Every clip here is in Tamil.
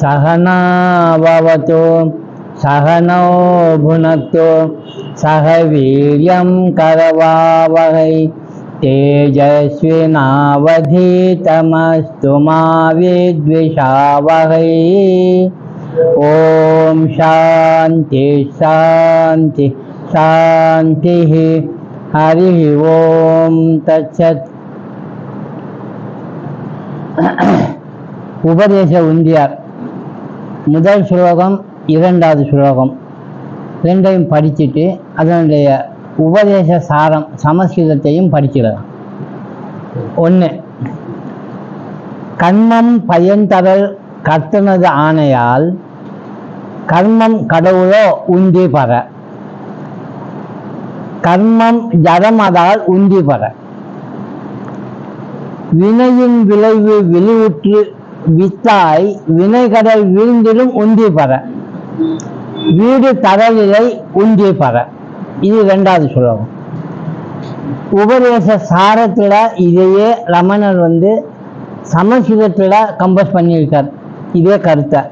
सहना भवतु सहनौ भुनक्तु सह वीर्यं करवावहै तेजस्विनावधीतमस्तु मा विद्विषावहै। ओम शांति शांति शांति। हरि ओम तत्सत्। உபதேச உந்தியார் முதல் ஸ்லோகம் இரண்டாவது ஸ்லோகம் ரெண்டையும் படிச்சுட்டு அதனுடைய உபதேச சாரம் சமஸ்கிருதத்தையும் படிச்சிடலாம். 1. கர்மம் பயன்தரல் கர்த்தனது ஆணையால் கர்மம் கடவுளோ உந்தி பெற, கர்மம் ஜடமதால் உந்தி பெற, வினையின் விளைவு வெளிவுற்று வித்தாய் வினைகடல் வீழ்ந்திடும் உந்தி பெற, வீடு தரலிலை உந்தி பெற. இது 2வது ஸ்லோகம். உபதேச சாரத்துல இதையே ரமணர் சமஸ்கிருதத்துல கம்போஸ் பண்ணியிருக்கார். இதே கருத்தை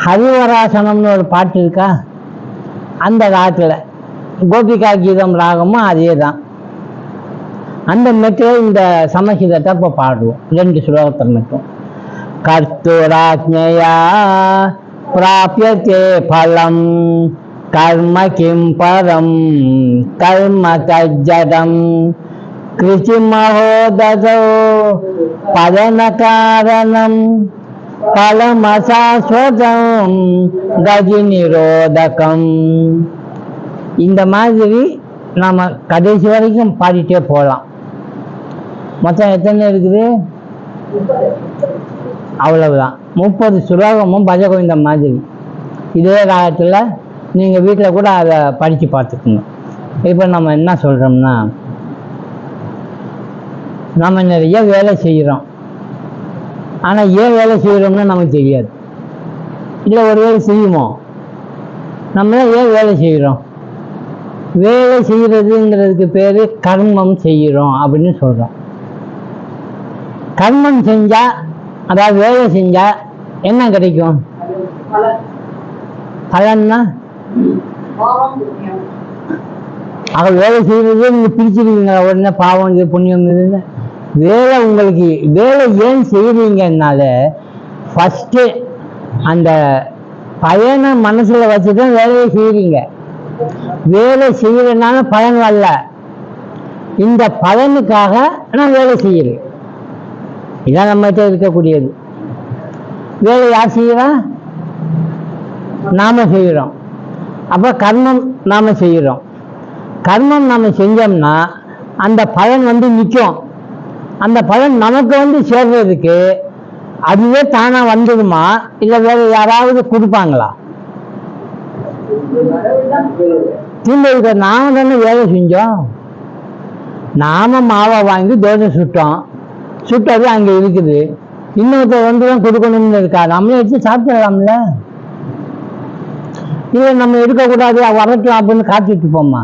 ஹரிவராசனம்னு ஒரு பாட்டு இருக்கா, அந்த ராகத்துல கோபிகா கீதம் ராகமும் அதே தான். அந்த மெட்டில் இந்த சமஸ்கிருதத்தை இப்போ பாடுவோம் 2 ஸ்லோகத்தில் மட்டும். கர்த்துராஜ்ஞயா பிராப்யதே பலம் கர்ம கிம் பரம் கர்ம தஜ்ஜடம் கிருச்சி மகோததோ பதன காரணம் பலமசாஸ்வதம் கதி நிரோதகம். இந்த மாதிரி நாம் கடைசி வரைக்கும் பாடிட்டே போகலாம். மொத்தம் எத்தனை இருக்குது? அவ்வளவுதான். 30 ஸ்லோகமும் பஜகோவிந்தம் மாதிரி இதே ராகத்தில் நீங்கள் வீட்டில் கூட அதை படித்து பார்த்துக்கணும். இப்போ நம்ம என்ன சொல்கிறோம்னா, நம்ம நிறைய வேலை செய்கிறோம், ஆனால் ஏன் வேலை செய்கிறோம்னு நமக்கு தெரியாது. இல்லை ஒரு வேலை செய்யுமோ, நம்ம ஏன் வேலை செய்கிறோம்? வேலை செய்கிறதுங்கிறதுக்கு பேர் கர்மம் செய்கிறோம் அப்படின்னு சொல்கிறோம். கர்மம் செஞ்சால், அதாவது வேலை செஞ்சால் என்ன கிடைக்கும்? பலன்னா வேலை செய்யறதே நீங்கள் பிரிச்சிருக்கீங்க. உடனே பாவம் இது புண்ணியம் இதுன்னு வேலை உங்களுக்கு வேலை ஏன் செய்கிறீங்கன்னால ஃபஸ்ட்டு அந்த பயனை மனசில் வச்சு தான் வேலையை செய்கிறீங்க. வேலை செய்யறதுனால பலன் வரல, இந்த பலனுக்காக நான் வேலை செய்கிறேன். இதான் நம்மகிட்ட இருக்கக்கூடியது. வேலை யார் செய்கிறா? நாம செய்கிறோம். அப்போ கர்மம் நாம செய்கிறோம். கர்மம் நாம செஞ்சோம்னா அந்த பலன் நிற்கும். அந்த பலன் நமக்கு சேர்றதுக்கு அதுவே தானா வந்துடுமா, இல்லை வேற யாராவது கொடுப்பாங்களா? திரும்ப நாம தானே வேலை செஞ்சோம். நாம மாவை வாங்கி தோசை சுட்டோம், சுட்டது அங்கே இருக்குது. இன்னொருத்தர் தான் கொடுக்கணும்னு இருக்கா, நம்மளே எடுத்து சாப்பிடலாம்ல. இல்லை நம்ம எடுக்கக்கூடாது வரட்டும் அப்படின்னு காத்துட்டு போமா.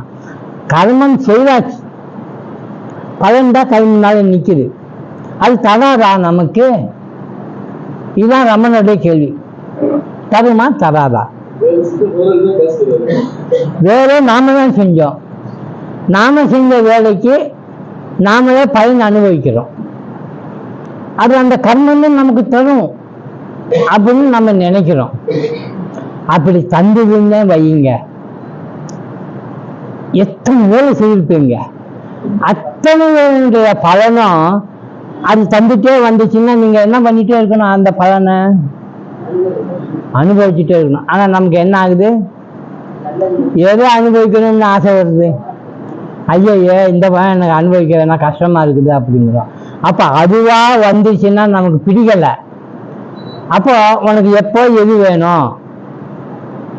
கர்மம் செய்தாச்சு, பலன் தான் கை முன்னால நிற்குது. அது தராதா நமக்கு? இதுதான் ரமணனுடைய கேள்வி. தருமா தராதா? வேலை நாம தான் செஞ்சோம். நாம செஞ்ச வேலைக்கு நாமளே பலன் அனுபவிக்கிறோம். அது அந்த கர்மமே நமக்கு தரும் அப்படின்னு நம்ம நினைக்கிறோம். அப்படி தந்துதுன்னு வையுங்க, எத்தனை வேலை செய்திருப்பீங்க, அத்தனை வேலையுடைய பலனும் அது தந்துட்டே வந்துச்சுன்னா நீங்க என்ன பண்ணிட்டே இருக்கணும்? அந்த பலனை அனுபவிச்சுட்டே இருக்கணும். ஆனா நமக்கு என்ன ஆகுது? ஏதோ அனுபவிக்கணும்னு ஆசை வருது. ஐயோ இந்த பலன் எனக்கு அனுபவிக்கிறதுனா கஷ்டமா இருக்குது அப்படிங்கிறோம். அப்போ அதுவா வந்துச்சுன்னா நமக்கு பிடிக்கலை. அப்போ உனக்கு எப்போ எது வேணும்?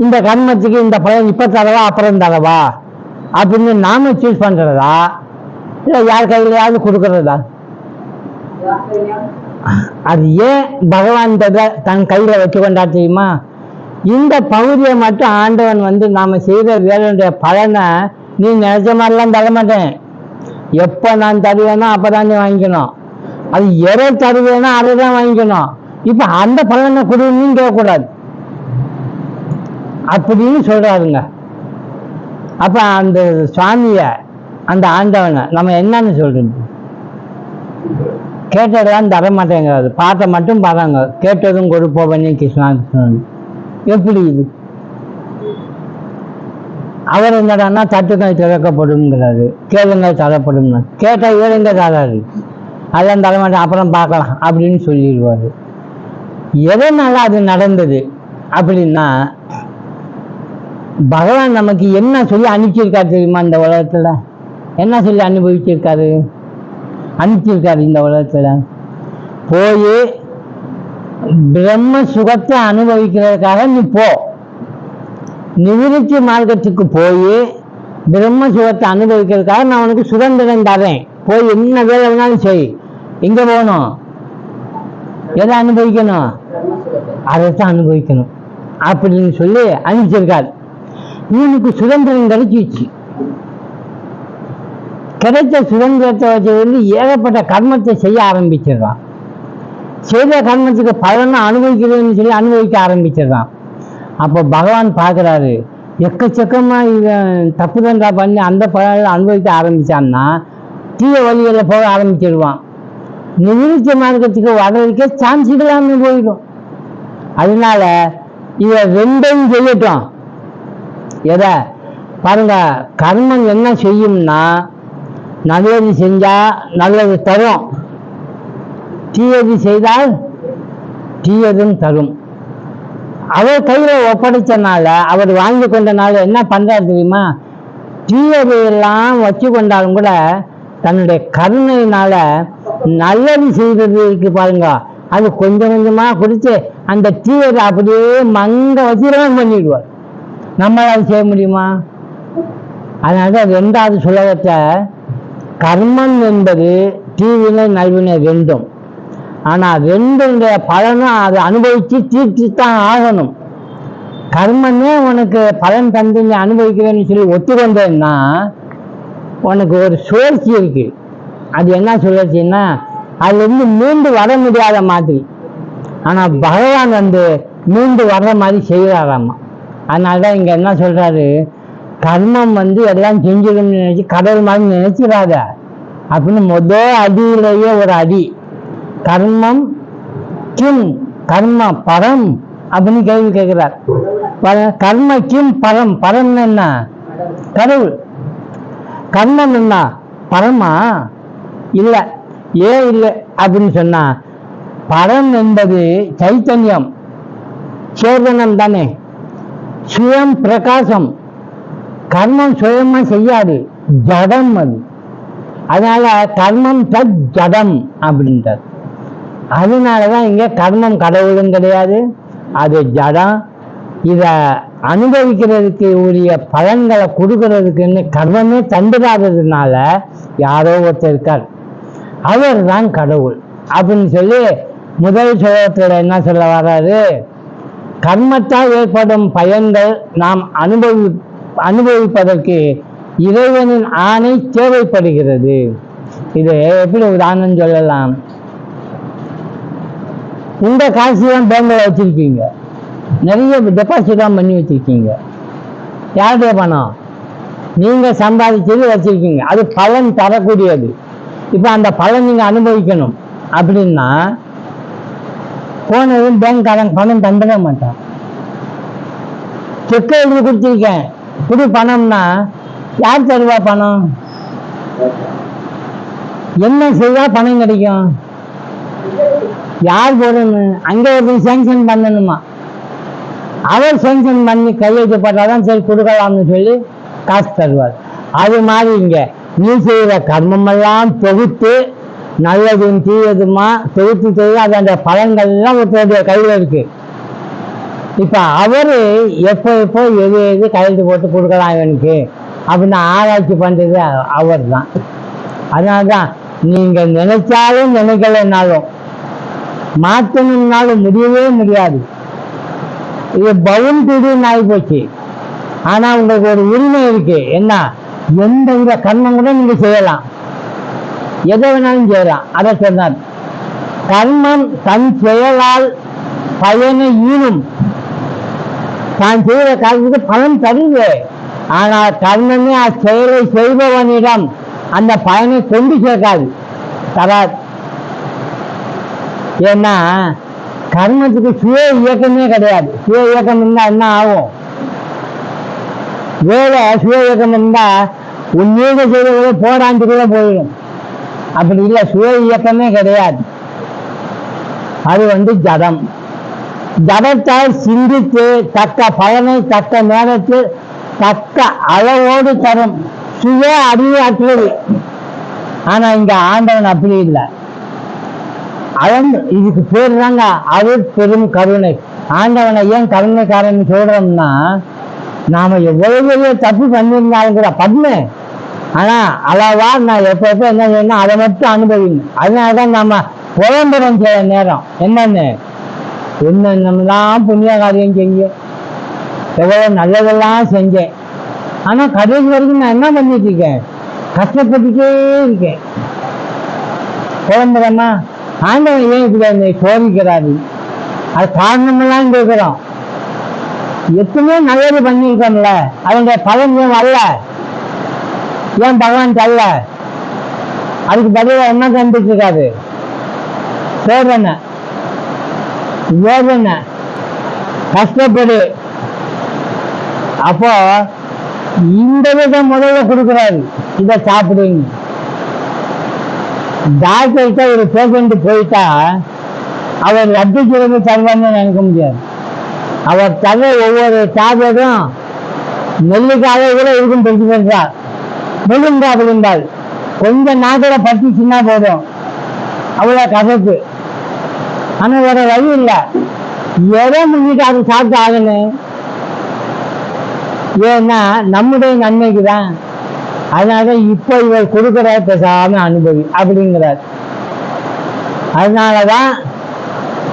இந்த கர்மத்துக்கு இந்த பலன் இப்போ தரவா அப்புறம் தரவா அப்படின்னு நாம சூஸ் பண்ணுறதா, இல்லை யார் கையிலையாவது கொடுக்கறதா? அது ஏன் பகவான் தன் கையில் வச்சு கொண்டா தெரியுமா? இந்த பகுதியை மட்டும் ஆண்டவன் நாம செய்த வேலையுடைய பலனை நீ நினைச்ச மாதிரிலாம் தர மாட்டேன். எப்போ நான் தருவேனோ அப்போ தான் நீ வாங்கிக்கணும். அது எதை தருவேனோ அதை தான் வாங்கிக்கணும். இப்ப அந்த பலனை கொடுன்னு கேட்கக்கூடாது அப்படின்னு சொல்றாருங்க. அப்ப அந்த சுவாமிய, அந்த ஆண்டவனை நம்ம என்னன்னு சொல்றது? கேட்டதெல்லாம் தர மாட்டேங்கிறாரு, பாட்டை மட்டும் பாருங்க, கேட்டதும் கொடுப்போவனே கிருஷ்ணா கிருஷ்ணன். எப்படி இது? அவர் என்னடான்னா தட்டுக்கள் திறக்கப்படுங்கிறாரு, கேளுங்கள் தரப்படும். கேட்ட ஏழுங்க தராரு, அதெல்லாம் தரமாட்டேன் அப்புறம் பார்க்கலாம் அப்படின்னு சொல்லிடுவாரு. எதனால அது நடந்தது அப்படின்னா, பகவான் நமக்கு என்ன சொல்லி அனுப்பிச்சிருக்காரு தெரியுமா? இந்த உலகத்துல என்ன சொல்லி அனுபவிச்சிருக்காரு, அனுப்பிச்சிருக்காரு? இந்த உலகத்துல போய் பிரம்ம சுகத்தை அனுபவிக்கிறதுக்காக நீ போ, நிவிருத்தி மார்க்கத்துக்கு போய் பிரம்ம சுகத்தை அனுபவிக்கிறதுக்காக நான் உனக்கு சுதந்திரம் தரேன், போய் என்ன வேலை வேணாலும் செய். எங்க போகணும்? எதை அனுபவிக்கணும்? அதைத்தான் அனுபவிக்கணும் அப்படின்னு சொல்லி அனுப்பிச்சிருக்காரு. இவனுக்கு சுதந்திரம் கிடைச்சிச்சு. கிடைச்ச சுதந்திரத்தை வச்சு வந்து ஏகப்பட்ட கர்மத்தை செய்ய ஆரம்பிச்சிடறான். செய்த கர்மத்துக்கு பலனை அனுபவிக்கிறதுன்னு சொல்லி அனுபவிக்க ஆரம்பிச்சிடறான். அப்போ பகவான் பார்க்குறாரு, எக்கச்சக்கமா இவன் தப்பு தண்டா பண்ணி அந்த பலனை அனுபவிக்க ஆரம்பிச்சான்னா தீய வழிகளில் போக ஆரம்பிச்சிடுவான். நிவிருத்தி மார்க்கத்துக்கு வர்றதுக்கே சான்ஸ் இல்லாமல் போயிடும். அதனால இதை ரெண்டையும் செய்யட்டும். எதை பாருங்க, கர்மம் என்ன செய்யும்னா, நல்லது செஞ்சா நல்லது தரும், தீயது செய்தால் தீயதும் தரும். அவர் கையில ஒப்படைச்சனால, அவர் வாங்கி கொண்டனால என்ன பண்றாரு தெரியுமா? தீயது எல்லாம் வச்சு கொண்டாலும் கூட தன்னுடைய கருணையினால நல்லது செய்வதற்கு பாருங்க, அது கொஞ்சம் கொஞ்சமா குடிச்சு அந்த தீயதை அப்படியே மங்க வச்சிரலாம் பண்ணிடுவார். நம்மளால அது செய்ய முடியுமா? அதனால ரெண்டாவது சுலகத்தை, கர்மம் என்பது தீவினை நல்வினை ரெண்டும். ஆனா ரெண்டுடைய பலனும் அதை அனுபவிச்சு தீர்த்துத்தான் ஆகணும். கர்மமே உனக்கு பலன் தந்து நீ அனுபவிக்கிறேன்னு சொல்லி ஒத்துக்கொண்டேன்னா உனக்கு ஒரு சுழற்சி இருக்கு. அது என்ன சுழற்சின்னா, அதுல இருந்து மீண்டு வர முடியாத மாதிரி. ஆனா பகவான் வந்து மீண்டு வர்ற மாதிரி செய்யறாராமா. அதனாலதான் இங்க என்ன சொல்றாரு, கர்மம் வந்து எல்லாம் செஞ்சிடும்னு நினைச்சு கடவுள் மாதிரி நினைச்சிடாத அப்படின்னு முதல் அடியிலேயே ஒரு அடி. கர்மம் கிம் கர்ம பரம் அப்படின்னு கேள்வி கேட்கிறார். கர்ம கிம் பரம், பரம் என்ன? கடவுள். கர்மம் என்ன பரமா? இல்லை. ஏன் இல்லை அப்படின்னு சொன்னா, பரம் என்பது சைத்தன்யம், சேதனம் தானே, சுயம் பிரகாசம். கர்மம் சுயமா செய்யாது, ஜடம் அது. அதனால கர்மம் தத் ஜடம் அப்படின்றார். அதனாலதான் இங்க கர்மம் கடவுளும் கிடையாது, அது ஜடம். இத அனுபவிக்கிறதுக்கு உரிய பலன்களை கொடுக்கறதுக்குன்னு கர்மமே தந்துடாததுனால யாரோ ஒருத்தர் இருக்கார், அவர் தான் கடவுள் அப்படின்னு சொல்லி முதல் சுலகத்துல என்ன சொல்ல வர்றாரு, கர்மத்தால் ஏற்படும் பயன்கள் நாம் அனுபவிப்பதற்கு இறைவனின் ஆணை தேவைப்படுகிறது. இது எப்படி உதாரணம் சொல்லலாம்? உங்க காசு தான் பேங்க்ல வச்சிருக்கீங்க, நிறைய டெபாசிட் தான் பண்ணி வச்சிருக்கீங்க. யாருடைய பணம்? நீங்க சம்பாதிச்சது வச்சிருக்கீங்க, அது பலன் தரக்கூடியது. இப்ப அந்த பலன் நீங்க அனுபவிக்கணும் அப்படின்னா போனதும் பேங்க்காரன் பணம் தந்துட மாட்டான். செக்கை எழுதி கொடுத்துருக்கேன் புது பணம்னா யார் தருவா பணம்? என்ன செய்தா பணம் கிடைக்கும்? யார் போடணும்? அங்க ஒரு சேங்ஷன் பண்ணணுமா, அவர் சேங்ஷன் பண்ணி கையெழுத்து போட்டாதான் சரி கொடுக்கலாம்னு சொல்லி காசு தருவார். அது மாதிரி இங்க நீ செய்கிற கர்மமெல்லாம் தொகுத்து நல்லதும் தீயதுமா தொகுத்து செய்து அதோட பலன்கள் எல்லாம் ஒருத்தருடைய கையில் இருக்கு. இப்ப அவரு எப்போ எது எது கையெழுத்து போட்டு கொடுக்கலாம் இவனுக்கு அப்படின்னு ஆராய்ச்சி பண்றது அவர் தான். அதனால்தான் நீங்க நினைச்சாலும் நினைக்கலைன்னாலும் மாற்றணும்னாலும் முடியவே முடியாது. இது பவுண்டரின்னு ஆகி போச்சு. ஆனா உங்களுக்கு ஒரு உரிமை இருக்கு. என்ன? எந்த வித கர்மம் கூட நீங்க செய்யலாம், எதை வேணாலும் செய்யலாம். அதை சொன்னார். கர்மம் தன் செயலால் பயனை ஈனும். தான் செய்கிற காரியத்துக்கு பலன் தருது. ஆனால் கர்மமே அச்செயலை செய்பவனிடம் அந்த பயனை கொண்டு சேர்க்காது, தராது. ஏன்னா கர்மத்துக்கு சுய இயக்கமே கிடையாது. சுய இயக்கம் இருந்தால் என்ன ஆகும்? வேலை சுய இயக்கம் இருந்தால் உன்னீங்க செய்த போடாண்டு கூட போயிடும். அப்படி இல்லை, சுய இயக்கமே கிடையாது. அது ஜடம். ஜடத்தால் சிந்தித்து தக்க பலனை தக்க நேரத்தில் தக்க அளவோடு தரும் சுய அறிவு அற்றது. ஆனா இங்க ஆண்டவன் அப்படி இல்லை. அவன் இதுக்கு பேர் தாங்க அருள் பெரும் கருணை. ஆண்டவனை ஏன் கருணைக்காரன் சொல்றோம்னா, நாம எவ்வளவு பெரிய தப்பு பண்ணியிருந்தாலும் கூட பண்ணு, ஆனா அளவா நான் எப்ப என்ன செய்யணும் அதை மட்டும் அனுபவிக்கணும். அதனாலதான் நம்ம புலம்பரம் செய்ய நேரம் என்னென்னலாம் புண்ணிய காரியம் செஞ்சேன், எவ்வளவு நல்லதெல்லாம் செஞ்சேன், ஆனா கடைசி வரைக்கும் நான் என்ன பண்ணிட்டு இருக்கேன்? கஷ்டப்பட்டுட்டே இருக்கேன். புலம்பரமா ஆண்டவன் ஏன் இப்படி சோதிக்கிறாரு? அது காரணமெல்லாம் கேட்கிறோம். எத்தனையோ நல்லது பண்ணியிருக்கோம்ல, அதனுடைய பலன் ஏன் வரல? ஏன் பகவான் தரல? அதுக்கு பதிலாக என்ன தந்துட்டு இருக்காரு? சோதனை, வேதனை, கஷ்டப்படு. அப்போ இந்த விதம் முதல்ல கொடுக்குறாரு, இதை சாப்பிடுங்க. டாக்டர்கிட்ட ஒரு பேஷண்ட் போயிட்டா அவர் ரத்து சிறப்பு தருவான்னு நினைக்க முடியாது. அவர் தர ஒவ்வொரு டேப்லெட்டும் நெல்லிக்காக கூட இருக்கும் பெருசார் விழுந்தா விழுந்தால் கொஞ்சம் நாட்டில் பட்டுச்சுன்னா போதும், அவ்வளோ கசப்பு. ஆனால் வேற வழி இல்லை, எதை முன்னிட்டு அது சாப்பிட்டு ஆகணும். ஏன்னா நம்முடைய நன்மைக்கு தான். அதனால இப்போ இவர் கொடுக்குற பேசாம அனுபவி அப்படிங்கிறார். அதனாலதான்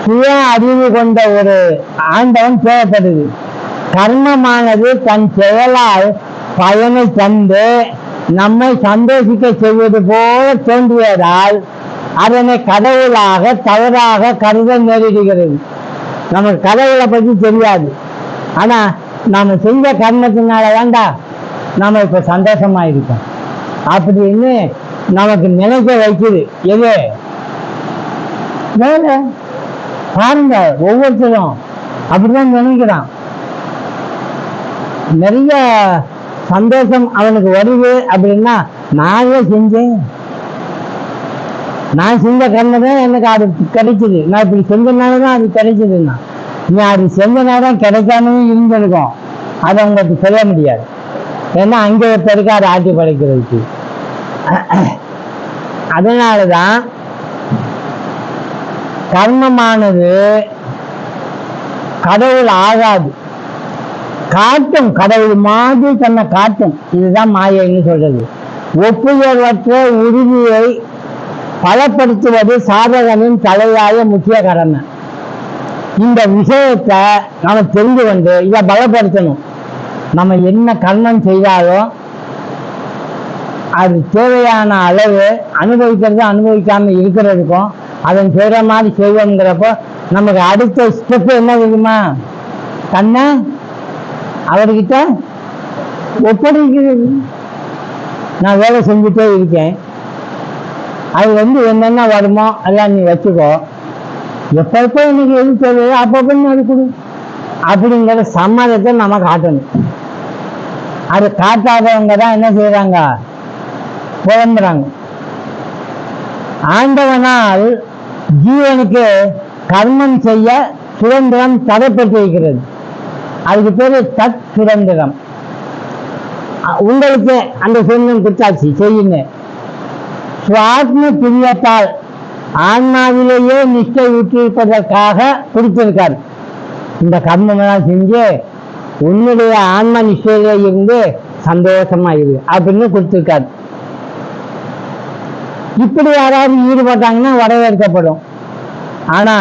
சுய அறிவு கொண்ட ஒரு ஆண்டவன் தேவைப்படுது. கர்மமானது தன் செயலால் பயனை தந்து நம்மை சந்தோஷிக்க செய்வது போல தோன்றியதால் அதனை கடவுளாக தவறாக கருத நேரிடுகிறது. நமக்கு கடவுளை பற்றி தெரியாது, ஆனா நாம செஞ்ச கர்மத்தினால வேண்டா நாம இப்ப சந்தோஷமா இருக்கோம் அப்படின்னு நமக்கு நினைக்க வைக்குது. எது வேலை பாருங்க, ஒவ்வொருத்தரும் அப்படிதான் நினைக்கிறான். நிறைய சந்தோஷம் அவனுக்கு வருது அப்படின்னா, நானே செஞ்சேன், நான் செஞ்ச கர்மதான் எனக்கு அது கிடைச்சது, நான் இப்படி செஞ்சனாலதான் அது கிடைச்சதுன்னா, நீ அது செஞ்சனால்தான் கிடைக்காம இருந்திருக்கும். அதை உங்களுக்கு சொல்ல முடியாது. ஏன்னா அங்கே பெருக்காது ஆட்டி படைக்கிறதுக்கு. அதனாலதான் கர்மமானது கடவுள் ஆகாது, காட்டும், கடவுள் மாதிரி தன்னை காட்டும். இதுதான் மாயைன்னு சொல்றது. ஒப்புதலற்ற உறுதியை பலப்படுத்துவது சாதகனின் தலையாய முக்கிய கடமை. இந்த விஷயத்தை நம்ம தெரிந்து கொண்டு இதை பலப்படுத்தணும். நம்ம என்ன கர்மம் செய்தாலும் அது தேவையான அளவு அனுபவிக்கிறது அனுபவிக்காம இருக்கிறதுக்கும் அதன் செய்கிற மாதிரி செய்வோங்கிறப்போ நமக்கு அடுத்த ஸ்டெப் என்ன தெரியுமா? தன்னை அவர்கிட்ட ஒப்படைக்கிறது. நான் வேலை செஞ்சுட்டே இருக்கேன், அது என்னென்ன வருமோ அதெல்லாம் நீ வச்சுக்கோ, எப்பப்போ எனக்கு எது தேவையோ அப்பப்போ நீ அது கொடு அப்படிங்கிற சம்மதத்தை நம்ம காட்டணும். அது காட்டாதவங்க தான் என்ன செய்யறாங்க? புலம்புறாங்க. ஆண்டவனால் ஜீவனுக்கு கர்மம் செய்ய சுதந்திரம் தடைப்பட்டிருக்கிறது. அதுக்கு பேரு தத் சுதந்திரம். உங்களுக்கு அந்த சுதந்திரம் கொடுத்தாச்சு, செய்யுங்க. சுவாத்ம பிரியத்தால் ஆன்மாவிலேயே நிஷ்டை ஊற்றிருப்பதற்காக கொடுத்திருக்காரு. இந்த கர்மமெல்லாம் செஞ்சு உன்னுடைய ஆன்மா நிஷ்டையில இருந்து சந்தோஷமா இரு அப்படின்னு கொடுத்திருக்காரு. இப்படி யாராவது ஈடுபட்டாங்கன்னா வரவேற்கப்படும். ஆனா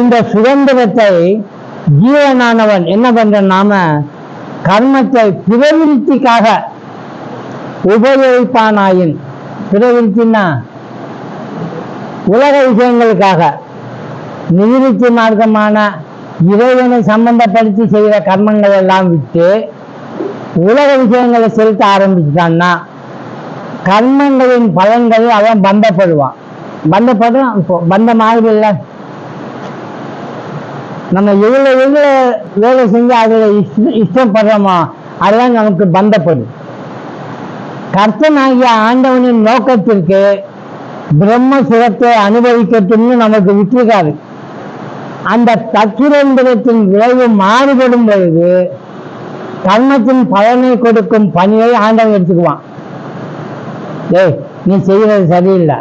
இந்த சுதந்திரத்தை ஜீவனானவன் என்ன பண்ற, நாம கர்மத்தை பிரவிருத்திக்காக உபயோகிப்பானாயின், பிரவிருத்தின்னா உலக விஷயங்களுக்காக நிவிருத்தி மார்க்கமான இறைவனை சம்பந்தப்படுத்தி செய்கிற கர்மங்கள் எல்லாம் விட்டு உலக விஷயங்களை செலுத்த ஆரம்பிச்சுட்டான்னா கர்மங்களின் பலன்கள் அவன் பந்தப்படுவான். இப்போ பந்தமாகுது இல்லை, நம்ம எவ்வளோ வேலை செஞ்சு அதில் இஷ்டப்படுறோமோ அதெல்லாம் நமக்கு பந்தப்படும். கர்த்தனாகிய ஆண்டவனின் நோக்கத்திற்கு பிரம்ம சுகத்தை அனுபவிக்கட்டும்னு நமக்கு விட்டுருக்காரு. அந்த தத்துரந்திரத்தின் விளைவு மாறுபடும் பொழுது கர்மத்தின் பலனை கொடுக்கும் பணியை ஆண்டவன் எடுத்துக்குவான். நீ செய்கிறது சரியில்லை,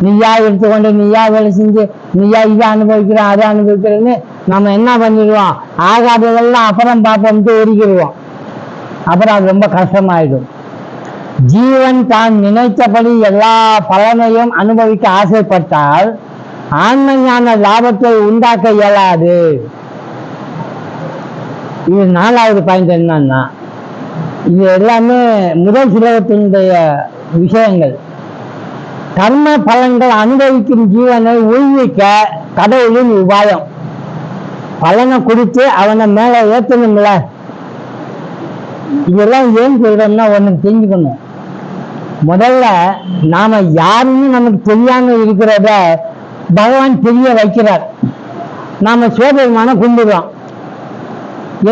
நீயா எடுத்துக்கொண்டு நீயா வேலை செஞ்சு நீயா இதை அனுபவிக்கிற அதை அனுபவிக்கிறேன்னு நம்ம என்ன பண்ணிடுவோம், ஆகாததெல்லாம் அப்புறம் பார்ப்போம்ட்டு ஒதுக்கிடுவோம். அப்புறம் அது ரொம்ப கஷ்டமாயிடும். ஜீவன் தான் நினைத்தபடி எல்லா பலனையும் அனுபவிக்க ஆசைப்பட்டால் ஆன்மையான லாபத்தை உண்டாக்க இயலாது. இது 4வது பாயிண்ட் என்னன்னா, இது எல்லாமே முதல் சுலகத்தினுடைய விஷயங்கள். கர்ம பலன்கள் அனுபவிக்கும் ஜீவனை உய்விக்க கடவுளின் உபாயம். பலனை கொடுத்து அவனை மேலே ஏற்றணும்ல. இதெல்லாம் ஏன் சொல்றோம்னா ஒன்று தெரிஞ்சுக்கணும். முதல்ல நாம யாருன்னு நமக்கு தெரியாம இருக்கிறத பகவான் தெரிய வைக்கிறார். நாம சிவபெருமான கும்பிடுவோம்,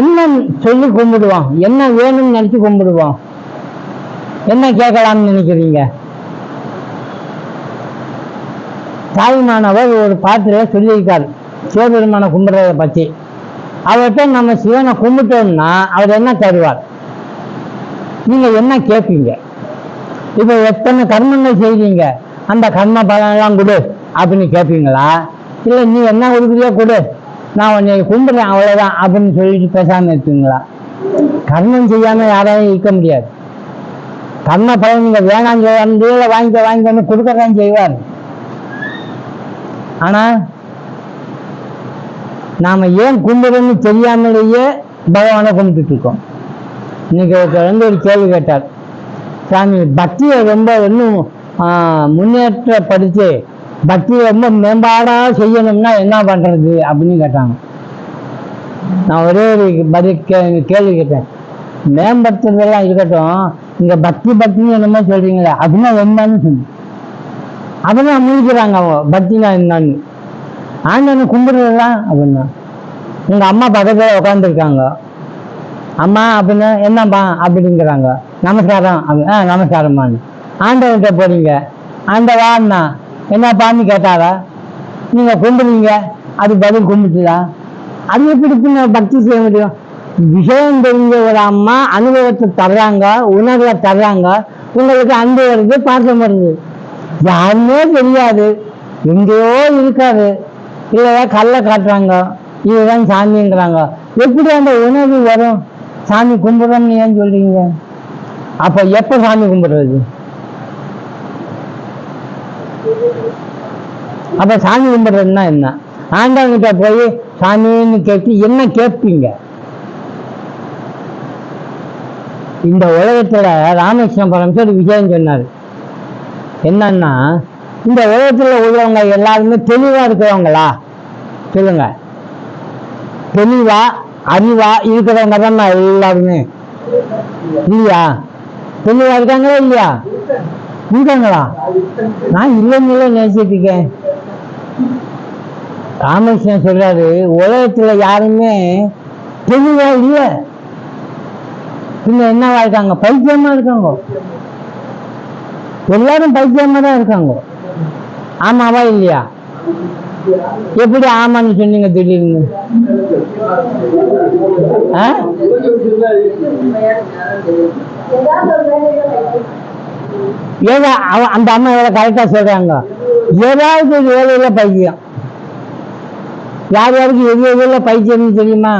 என்ன சொல்லி கும்பிடுவோம், என்ன வேணும்னு நினைச்சு கும்பிடுவோம், என்ன கேட்கலாம்னு நினைக்கிறீங்க? தாய்மானவர் ஒரு பாட்டுல சொல்லியிருக்காரு சிவபெருமான கும்பிடுறத பற்றி. அவர்கிட்ட நம்ம சிவனை கும்பிட்டோம்னா அவர் என்ன தருவார், நீங்க என்ன கேட்பீங்க? இப்ப எத்தனை கர்மங்கள் செய்வீங்க, அந்த கர்ம பலனெல்லாம் கொடு அப்படின்னு கேட்பீங்களா? இல்லை நீ என்ன கொடுக்குறியோ கொடு, நான் உன்னை கும்பிடுறேன் அவ்வளவுதான் அப்படின்னு சொல்லிட்டு பேசாம இருக்கீங்களா? கர்மம் செய்யாம யாராலையும் இருக்க முடியாது. கர்ம பலன் நீங்க வேணாம் வாங்கிக்க வந்து கொடுக்கறதான் செய்வார். ஆனா நாம ஏன் கும்பிடுறோம்னு தெரியாமலேயே பகவானை கும்பிட்டு இருக்கோம். இன்னைக்கு ஒரு கேள்வி கேட்டார், சாமி பக்தியை ரொம்ப இன்னும் முன்னேற்றப்படுத்தி பக்தியை ரொம்ப மேம்பாடா செய்யணும்னா என்ன பண்றது அப்படின்னு கேட்டாங்க. நான் ஒரே ஒரு கேள்வி கேட்டேன், மேம்படுத்துறதெல்லாம் இருக்கட்டும், இங்க பக்தின்னு என்னமோ சொல்றீங்களே அப்படின்னா என்னன்னு சொல்லி அப்படின்னா முடிக்கிறாங்க. அவங்க பக்தினா என்னன்னு, ஆண்டவனை கும்பிடுறதுதான் அப்படின்னா. உங்க அம்மா பக்கத்துல உட்காந்துருக்காங்க, அம்மா அப்படின்னு என்னப்பா அப்படிங்கிறாங்க, நமஸ்காரம் நமஸ்காரம்மான்னு. ஆண்டவன்கிட்ட போறீங்க, ஆண்டவான்னா என்னப்பான்னு கேட்டாரா? நீங்க கும்பிடுவீங்க, அது பதில் கும்பிட்டுதா? அது எப்படி பக்தி செய்ய முடியும்? விஷயம் தெரிஞ்ச ஒரு அம்மா அனுபவத்தை தர்றாங்க, உணர்வை தர்றாங்க, உங்களுக்கு அன்பு வருது, பாசம் வருது. யாருமே தெரியாது, எங்கேயோ இருக்காது, இல்லையா கல்லை காட்டுறாங்க, இதுதான் சாமிங்கிறாங்க. எப்படி அந்த உணர்வு வரும்? சாமி கும்பிடுறோம்னு ஏன் சொல்றீங்க? அப்ப எப்ப சாமி கும்பிடுறது? அப்ப சாமி கும்பிடுறதுன்னா என்ன? ஆண்டவங்கிட்ட போய் சாமின்னு கேட்டு என்ன கேட்பீங்க? இந்த உலகத்துல ராமகிருஷ்ண பரமஹம்சர் ஒரு விஷயம் சொன்னாரு. என்னன்னா, இந்த உலகத்துல உள்ளவங்க எல்லாருமே தெளிவா இருக்கிறவங்களா சொல்லுங்க? தெளிவா அறிவா இருக்கிறவங்க தான் எல்லாருமே இல்லையா? தெளிவா இருக்காங்களா இல்லையா? இருக்காங்களா? நான் இல்லைன்னு நினைச்சிட்டு இருக்கேன். ராமகிருஷ்ணன் சொல்றாரு, உலகத்துல யாருமே தெளிவா இல்லை, பின்ன என்னவா இருக்காங்க? பைத்தியமா இருக்காங்க. எல்லாரும் பைத்தியமா தான் இருக்காங்க. ஆமாவா இல்லையா? எப்படி ஆமான்னு சொன்னீங்க திடீர்னு? ஏதோ அந்த அம்மா எவ்வளவு கரெக்டா சொல்றாங்க. ஏதாவது வேலையில பைத்தியம். யார் யாருக்கு எது எதுல பைத்தியம்னு தெரியுமா?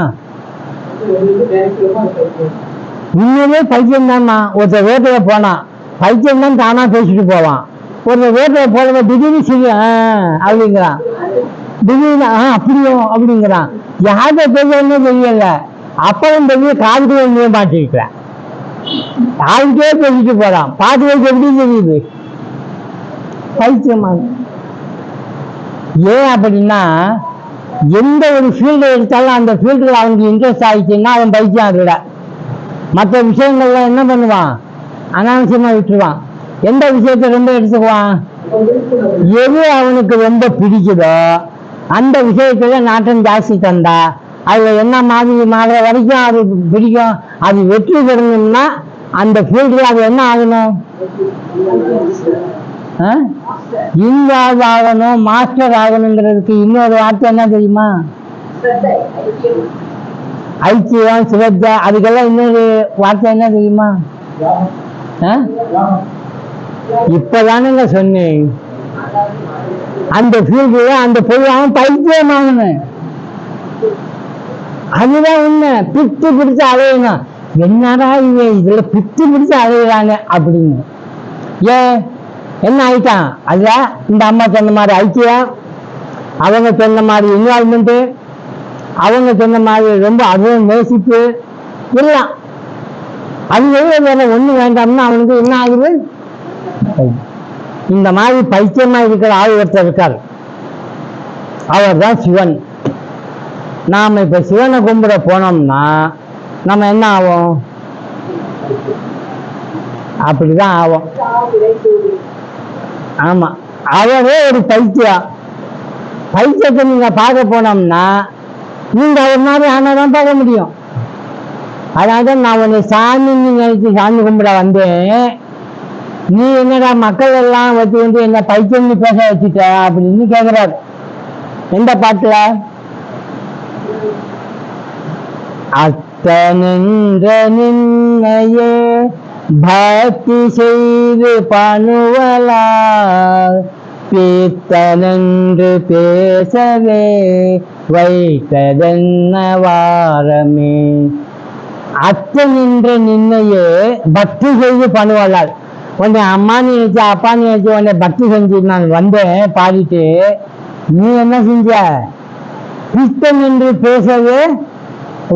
உண்மையிலே பைத்தியம் தான்மா. ஒருத்தர் ரோட்டில போனா பைத்தியம் தான் தானா பேசிட்டு போவான். ஒருத்தர் ரோட்டில போறவ திடீர்னு செய்ய அப்படிங்கிறான், திடீர்னு அப்படியோ அப்படிங்கிறான். யார்கிட்ட பேசுறதுன்னு தெரியல. அப்புறம் பெரிய காதுக்குள்ள மாட்டிருக்கிறேன், யாருக்கே பேசிட்டு போறான். பாட்டு வைக்க எப்படி தெரியுது? பைத்தியமா. ஏன் அப்படின்னா எந்த ஒரு ஃபீல்டு எடுத்தாலும் அந்த ஃபீல்டில் அவனுக்கு இன்ட்ரெஸ்ட் ஆகிடுச்சுன்னா அவன் பைத்தியம் அதில். மற்ற விஷயங்கள்ல என்ன பண்ணுவான், அனாவசியமாக விட்டுருவான். எந்த விஷயத்தை ரொம்ப எடுத்துக்குவான், எது அவனுக்கு ரொம்ப பிடிக்குதோ அந்த விஷயத்துல நாட்டம் ஜாஸ்தி தந்தா அதில் என்ன மாதிரி மாறுற வரைக்கும் அது பிடிக்கும். அது வெற்றி பெறணும்னா அந்த ஃபீல்டில் அது என்ன ஆகணும், இன்வால்வ் ஆகணும், மாஸ்டர் ஆகணுங்கிறதுக்கு இன்னொரு வார்த்தை என்ன தெரியுமா, ஐக்கியம், சிரத்தை. அதுக்கெல்லாம் இன்னொரு வார்த்தை என்ன தெரியுமா, இப்பதானுங்க சொன்னேன். அந்த ஃபீல்டுல அந்த பொருளாக பைத்தியம் ஆகணும். அதுதான் உண்மை. பித்து பிடிச்சு அலையணும். என்னடா இவன் இதுல பித்து பிடிச்சு அலையிறாங்க அப்படின்னு. ஏன் என்ன ஆயிட்டான், அதுல இந்த அம்மா சொன்ன மாதிரி ஐக்கியம், அவங்க சொன்ன மாதிரி இன்வால்மெண்ட், அவங்க சொன்ன மாதிரி ரொம்ப அதுவும் நேசிப்பு எல்லாம். அது வேற ஒண்ணு வேண்டாம்னா அவனுக்கு என்ன ஆகுது, இந்த மாதிரி பைத்தியமா இருக்கிற ஆள் ஒருத்தர் இருக்கார். அவர் தான் சிவன். நாம இப்ப சிவனை கும்பிட போனோம்னா நம்ம என்ன ஆகும், அப்படிதான் ஆகும். ஆமா, அவரே ஒரு பைத்தியம். பைத்தியத்தை நீங்க பார்க்க போனோம்னா நீங்க அவர் மாதிரி ஆனாதான் பார்க்க முடியும். அதாவது நான் உன்னை சாமி நினைச்சு சாமி கும்பிட வந்தேன், நீ என்னடா மக்கள் எல்லாம் வச்சு வந்து என்ன பைத்தியம்னு பேச வச்சுட்ட அப்படின்னு கேட்கிறார். எந்த பாட்டுல, அத்தனின்ற நின்னையே பக்தி செய்து பணுவலால் பீத்தனென்று பேசவே வைத்ததென்ன வாரமே. அத்தனின்ற நின்னையே பக்தி செய்து பண்ணுவலால், உன்னை அம்மான்னு நினைச்சு அப்பான்னு நினைச்சு உன்னை பக்தி செஞ்சு நான் வந்தேன் பாடிட்டு, நீ என்ன செஞ்ச, பித்தன் என்று பேசவே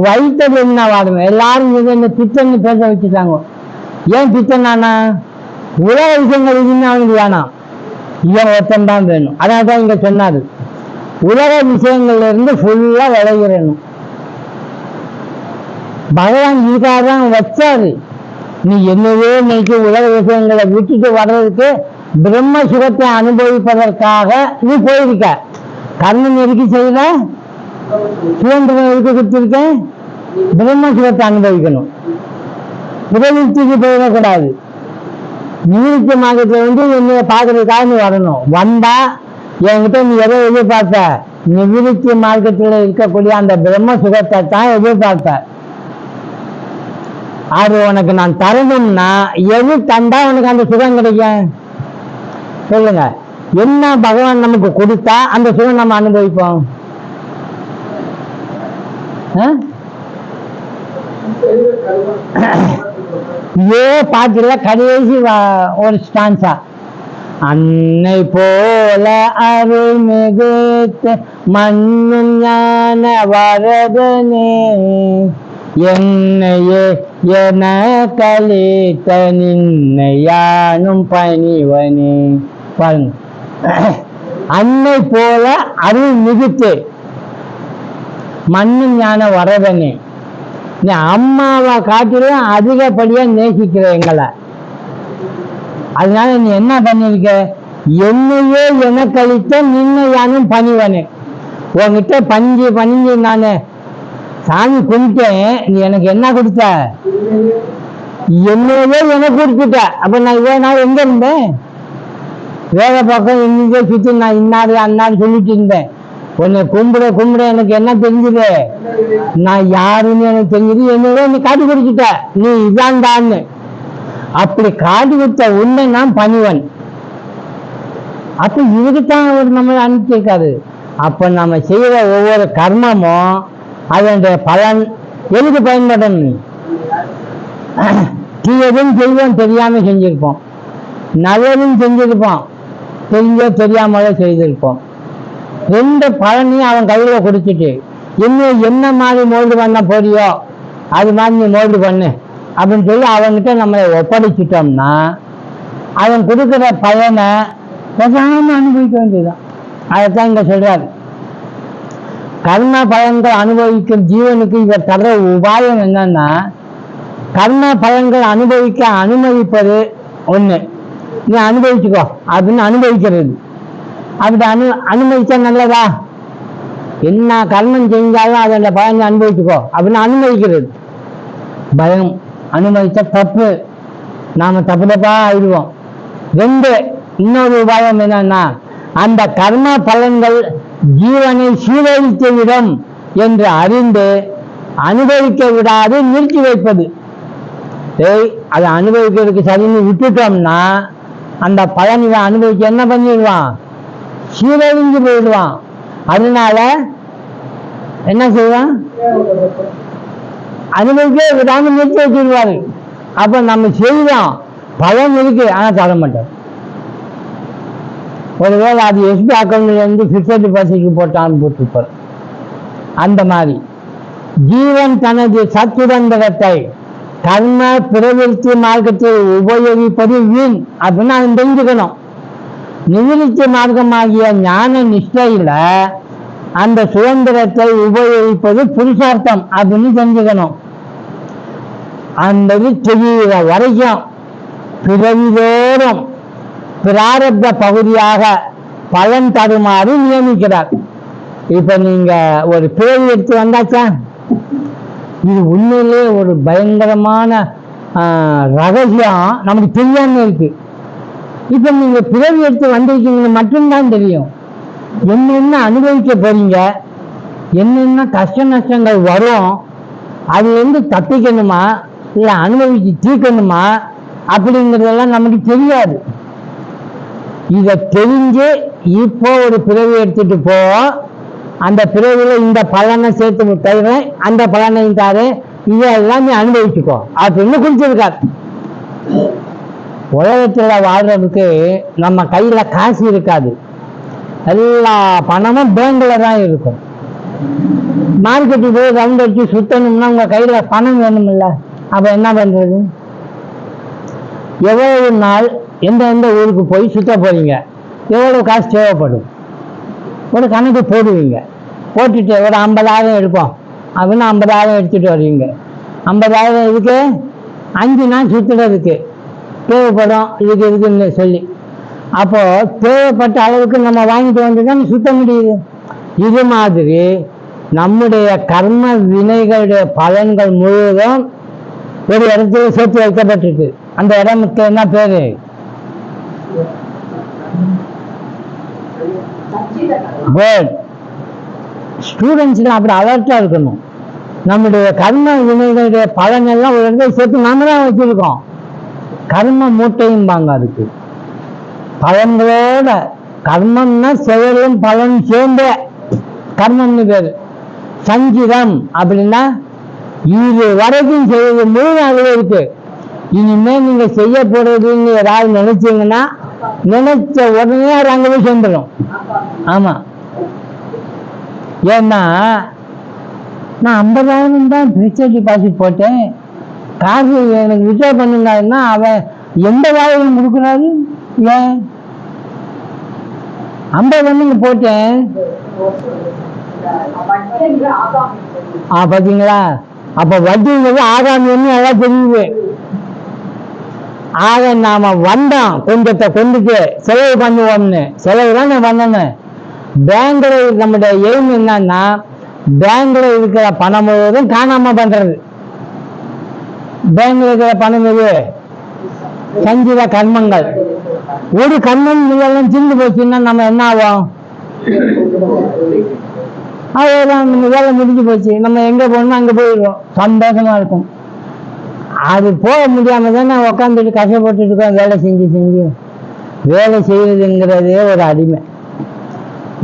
வைத்தது என்ன வாடுமே. எல்லாரும் என்ன பித்தன்னு பேச வச்சுட்டாங்க. ஏன் பித்தன் ஆனா, உலக விஷயங்கள் எதுவுமே அவனுக்கு வேணாம், இவன் ஒருத்தன் தான் வேணும். அதனால தான் இங்க சொன்னாரு, உலக விஷயங்கள்ல இருந்து ஃபுல்லா விளைகிறணும். பகவான் இதுக்காக வச்சாரு. நீ என்னவே நினைச்சு உலக விஷயங்களை விட்டுட்டு வர்றதுக்கு, பிரம்ம சுகத்தை அனுபவிப்பதற்காக நீ போயிருக்க. கர்ணன் எதுக்கு செய்யல, சுதந்திரம் எதுக்கு கொடுத்திருக்கேன், பிரம்ம சுகத்தை அனுபவிக்கணும். புதவிற்சிக்கு போயிடக்கூடாது. நிவர்த்தி மார்க்கத்துல வந்து என்னைய பார்க்கறதுக்காக நீ வரணும். வந்தா என்கிட்ட நீ எதை எதிர்பார்த்த, நிவர்த்தி மார்க்கத்துல இருக்கக்கூடிய அந்த பிரம்ம சுகத்தை தான் எதிர்பார்த்த. அது உனக்கு நான் தரணும்னா எது தந்தா உனக்கு அந்த சுகம் கிடைக்கும் சொல்லுங்க. என்ன பகவான் நமக்கு கொடுத்தா அந்த சுகம் நம்ம அனுபவிப்போம். இதே பாட்டுல கடைசி ஒரு ஸ்டான்ஸா, அன்னை போல அருள் மிகுத்த மண்ணும் ஞான வரதனே என்னையே என கலித்த நின்னை யானும் பணிவனே. பாருங்க, அன்னை போல அருள் மிகுத்து மண்ணும் ஞான வரதனே, நீ அம்மாவை காட்டிலும் அதிகப்படியா நேசிக்கிற எங்களை. அதனால நீ என்ன பண்ணிருக்க, என்னையே என கழித்த நின்னை யானும் பணிவனே. உன்கிட்ட பணிஞ்சு நானு சாமி கும்பிட்டேன், நீ எனக்கு என்ன கொடுத்த, என்னையே எனக்கு கொடுத்துட்ட. அப்ப நான் இவ்வளவு நாள் எங்க இருந்தேன், வேற பக்கம் எங்கேயோ சுத்தி நான் இன்னாரு அண்ணான்னு சொல்லிட்டு இருந்தேன். உன்னை கும்பிட எனக்கு என்ன தெரிஞ்சுது, நான் யாருன்னு எனக்கு தெரிஞ்சது. என்னோட நீ காட்டி கொடுத்துட்ட, நீ இதான்டான்னு. அப்படி காட்டி கொடுத்த உன்னை நான் பணிவன். அப்ப இதுக்குத்தான் அவர் நம்மளை அனுப்பிச்சிருக்காரு. அப்ப நம்ம செய்யற ஒவ்வொரு கர்மமும் அதனுடைய பலன் எதுக்கு பயன்படணும். தீயதும் செய்வோம், தெரியாம செஞ்சிருப்போம். நல்லதும் செஞ்சிருப்போம், தெரிஞ்சோ தெரியாமலோ செய்திருப்போம். ரெண்டு பலனையும் அவன் கையில கொடுத்துட்டு, இன்னும் என்ன மாதிரி மோல்டு பண்ண போறியோ அது மாதிரி நீ மோல்டு பண்ணு அப்படின்னு சொல்லி அவன்கிட்ட நம்மளை ஒப்படைச்சிட்டோம்னா அவன் கொடுக்குற பலனை பேசாம அனுபவிக்க வேண்டியதுதான். அதைத்தான் இங்க சொல்றார். கர்ம பலன்கள் அனுபவிக்கும் ஜீவனுக்கு இவர் தர உபாயம் என்னன்னா, கர்ம பலன்கள் அனுபவிக்க அனுமதிப்பது ஒண்ணு, நீ அனுபவிச்சுக்கோ அப்படின்னு அனுபவிக்கிறது. அப்படி அனுமதிச்சா நல்லதா? என்ன கர்மம் செஞ்சாலும் அதோட பலனை அனுபவிச்சுக்கோ அப்படின்னு அனுமதிக்கிறது பயம். அனுமதிச்சா தப்பு, நாம தப்பு தப்பா ஆயிடுவோம். ரெண்டு, இன்னொரு உபாயம் என்னன்னா, அந்த கர்ம பலன்கள் ஜீவனை சீரழித்து விடும் என்று அறிந்து அனுபவிக்க விடாது நிறுத்தி வைப்பது. அதை அனுபவிக்கிறதுக்கு சரின்னு விட்டுட்டோம்னா அந்த பலன் இவன் அனுபவிக்க என்ன பண்ணிடுவான்? சீரழிஞ்சு போயிடுவான். அதனால என்ன செய்வான்? அனுபவிக்க விடாம நிறுத்தி வச்சிருவாரு. அப்ப நம்ம செய்வோம், பலன் இருக்கு ஆனா தர மாட்டோம். ஒருவேளை அது எஸ்பி அக்கௌண்ட்ல இருந்து பிக்சட் டெபாசிட்க்கு போட்டான்னு போட்டிருப்பார். அந்த மாதிரி ஜீவன் தனது சத்துரந்தரத்தை கர்ம பிரவிற்த்தி மார்க்கத்தை உபயோகிப்பது வீண் அப்படின்னு அவன் தெரிஞ்சுக்கணும். நிவிருத்தி மார்க்கமாகிய ஞான நிஷ்டையில அந்த சுதந்திரத்தை உபயோகிப்பது புருஷார்த்தம் அப்படின்னு தெரிஞ்சுக்கணும். அந்த தெரிகிற வரைக்கும் பிறவிதோறும் பிராரப்த பகுதியாக பலன் தருமாறு நியமிக்கிறார். இப்ப நீங்க ஒரு பிறவி எடுத்து வந்தாச்சா, இது உண்மையிலே ஒரு பயங்கரமான ரகசியம், நமக்கு தெரியாம இருக்கு. இப்ப நீங்க பிறவி எடுத்து வந்திருக்கீங்க மட்டும்தான் தெரியும். என்னென்ன அனுபவிக்க போறீங்க, என்னென்ன கஷ்ட நஷ்டங்கள் வரும், அது வந்து தப்பிக்கணுமா இல்லை அனுபவிச்சு தீர்க்கணுமா அப்படிங்கிறதெல்லாம் நமக்கு தெரியாது. இதை தெரிஞ்சு இப்போ ஒரு பிறவி எடுத்துட்டு போவோம், அந்த பிறவில இந்த பலனை சேர்த்து தருவேன், அந்த பலனையும் தாரு, இதெல்லாம் நீ அனுபவிச்சுக்கோ அப்படின்னு குறிச்சிருக்காரு. உலகத்துல வாழ்றதுக்கு நம்ம கையில காசு இருக்காது, எல்லா பணமும் பேங்க்ல தான் இருக்கும். மார்க்கெட்டுக்கு போய் ரவுண்ட் அடிச்சு சுத்தணும்னா உங்க கையில பணம் வேணும்ல, அப்ப என்ன பண்றது? எவ்வளவு நாள் எந்த எந்த ஊருக்கு போய் சுத்த போறீங்க, எவ்வளவு காசு தேவைப்படும், ஒரு கணக்கு போடுவீங்க. போட்டுட்டு ஒரு 50,000 எடுப்போம் அப்படின்னு 50,000 எடுத்துட்டு வருவீங்க. 50,000 இதுக்கு 5 நாள் சுத்துறதுக்கு தேவைப்படும், இதுக்கு இருக்குன்னு சொல்லி. அப்போ தேவைப்பட்ட அளவுக்கு நம்ம வாங்கிட்டு வந்து தான் சுத்த முடியுது. இது மாதிரி நம்முடைய கர்ம வினைகளுடைய பலன்கள் முழுவதும் ஒரு இடத்துல சேர்த்து வைக்கப்பட்டிருக்கு. அந்த இடமுக்கு என்ன பேரு? ஸ்டூடெண்ட்ஸ்ல அப்படி அலர்ட்டா இருக்கணும். நம்முடைய கர்ம வினைகளுடைய பலன் எல்லாம் ஒரு இடத்துல சேர்த்து நாம தான் வச்சிருக்கோம். கர்ம மூட்டையும்பாங்க அதுக்கு. பலன்களோட, கர்மம்னா செயலும் பலன் சேர்ந்த கர்மம்னு பேரு. சஞ்சிதம் அப்படின்னா இது வரைக்கும் செய்வது முழு அதுல இருக்கு. இனிமே நீங்க செய்ய போறதுன்னு ஏதாவது நினைச்சீங்கன்னா நினைச்ச உடனே அது அங்க போய் சேர்ந்துடும். ஆமா, ஏன்னா நான் 50,000 தான் பிக்சட் டெபாசிட் போட்டேன், காசு எனக்கு வித்ட்ரா பண்ணுங்கன்னா அவன் 80,000 கொடுக்குறாரு. ஏன் 50,000 போட்டேன்? பாத்தீங்களா? அப்ப வட்டிங்கிறது ஆகாமின்னு நல்லா தெரியுது. ஆக நாம வந்தோம் கொஞ்சத்தை கொண்டுட்டு செலவு பண்ணுவோம்னு, செலவு தான் நான் பண்ணணும். பேங்க்ல நம்முடைய எய்ம் என்னன்னா, பேங்க்ல இருக்கிற பணம் முழுவதும் காணாம பண்றது. பேங்க்ல இருக்கிற பணம் எது? சஞ்சித கர்மங்கள். ஒரு கர்மம் இதெல்லாம் சிந்து போச்சுன்னா நம்ம என்ன ஆகும்? அவ்வளவுதான், நம்ம வேலை முடிஞ்சு போச்சு. நம்ம எங்க போகணுமோ அங்க போயிடுவோம், சந்தோஷமா இருக்கும். அது போக முடியாம தான் நான் உட்காந்துட்டு கஷ்டப்பட்டு இருக்கோம். வேலை செஞ்சு வேலை செய்யறதுங்கிறதே ஒரு அடிமை.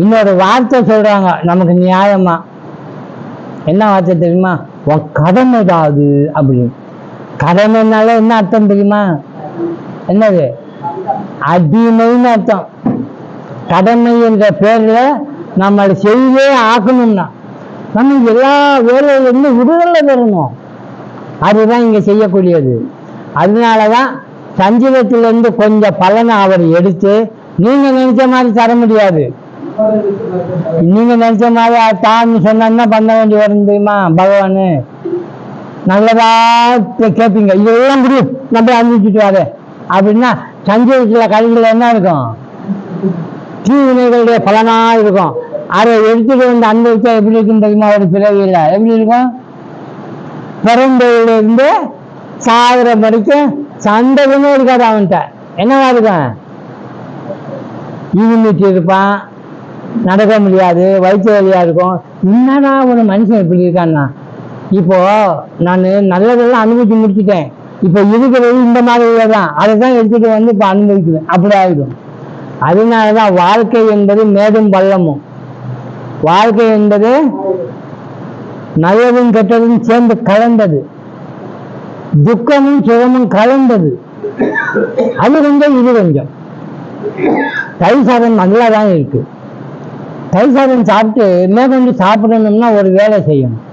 இன்னொரு வார்த்தை சொல்றாங்க நமக்கு நியாயமா. என்ன வார்த்தை தெரியுமா? உன் கடமை தாது அப்படின்னு. கடமைனால என்ன அர்த்தம் தெரியுமா? என்னது? அடிமைன்னு அர்த்தம். கடமை என்ற பேர்ல நம்ம செய்வே ஆக்கணும்னா நம்ம எல்லா வேலையிலிருந்து விடுதலை பெறணும். அதுதான் இங்க செய்யக்கூடியது. அதனாலதான் சஞ்சீவத்திலிருந்து கொஞ்சம் பலனை அவர் எடுத்து நீங்க நினைச்ச மாதிரி தர முடியாது. நீங்க நினைச்ச மாதிரி தான் சொன்னா பண்ண வேண்டி வரும் தெரியுமா பகவானு. நல்லதா கேட்பீங்க, இதெல்லாம் முடியும் நம்ம அனுப்பிச்சுட்டு வாரு அப்படின்னா சஞ்சீவத்தில் கல்வியில் என்ன இருக்கும்? தீவினைகளுடைய பலனா இருக்கும். அதை எடுத்துட்டு வந்து அனுபவிச்சா எப்படி இருக்கும் தெரியுமா? ஒரு பிறவியில் எப்படி இருக்கும்? பிறந்ததுலேருந்து சாகிற வரைக்கும் சந்தேகமே இருக்காது அவன்கிட்ட. என்னவா இருக்கும்? இருந்துட்டு இருப்பான், நடக்க முடியாது, வயிற்று வலியா இருக்கும். என்னடா ஒரு மனுஷன் இப்படி இருக்கான்னா, இப்போ நான் நல்லதெல்லாம் அனுபவிச்சு முடிச்சுட்டேன், இப்போ இருக்கிறது இந்த மாதிரி தான், அதை தான் எடுத்துட்டு வந்து இப்போ அனுபவிக்குவேன், அப்படி ஆகிடும். அதனாலதான் வாழ்க்கை என்பது மேடும் பள்ளமும். வாழ்க்கை என்பது நல்லதும் கெட்டதும் சேர்ந்து கலந்தது, துக்கமும் சுகமும் கலந்தது. அது கொஞ்சம் இது கொஞ்சம். தயிர் சாதம் நல்லா தான் இருக்கு. தயிர் சாதம் சாப்பிட்டு மேற்கொண்டு சாப்பிடணும்னா ஒரு வேலை செய்யணும்.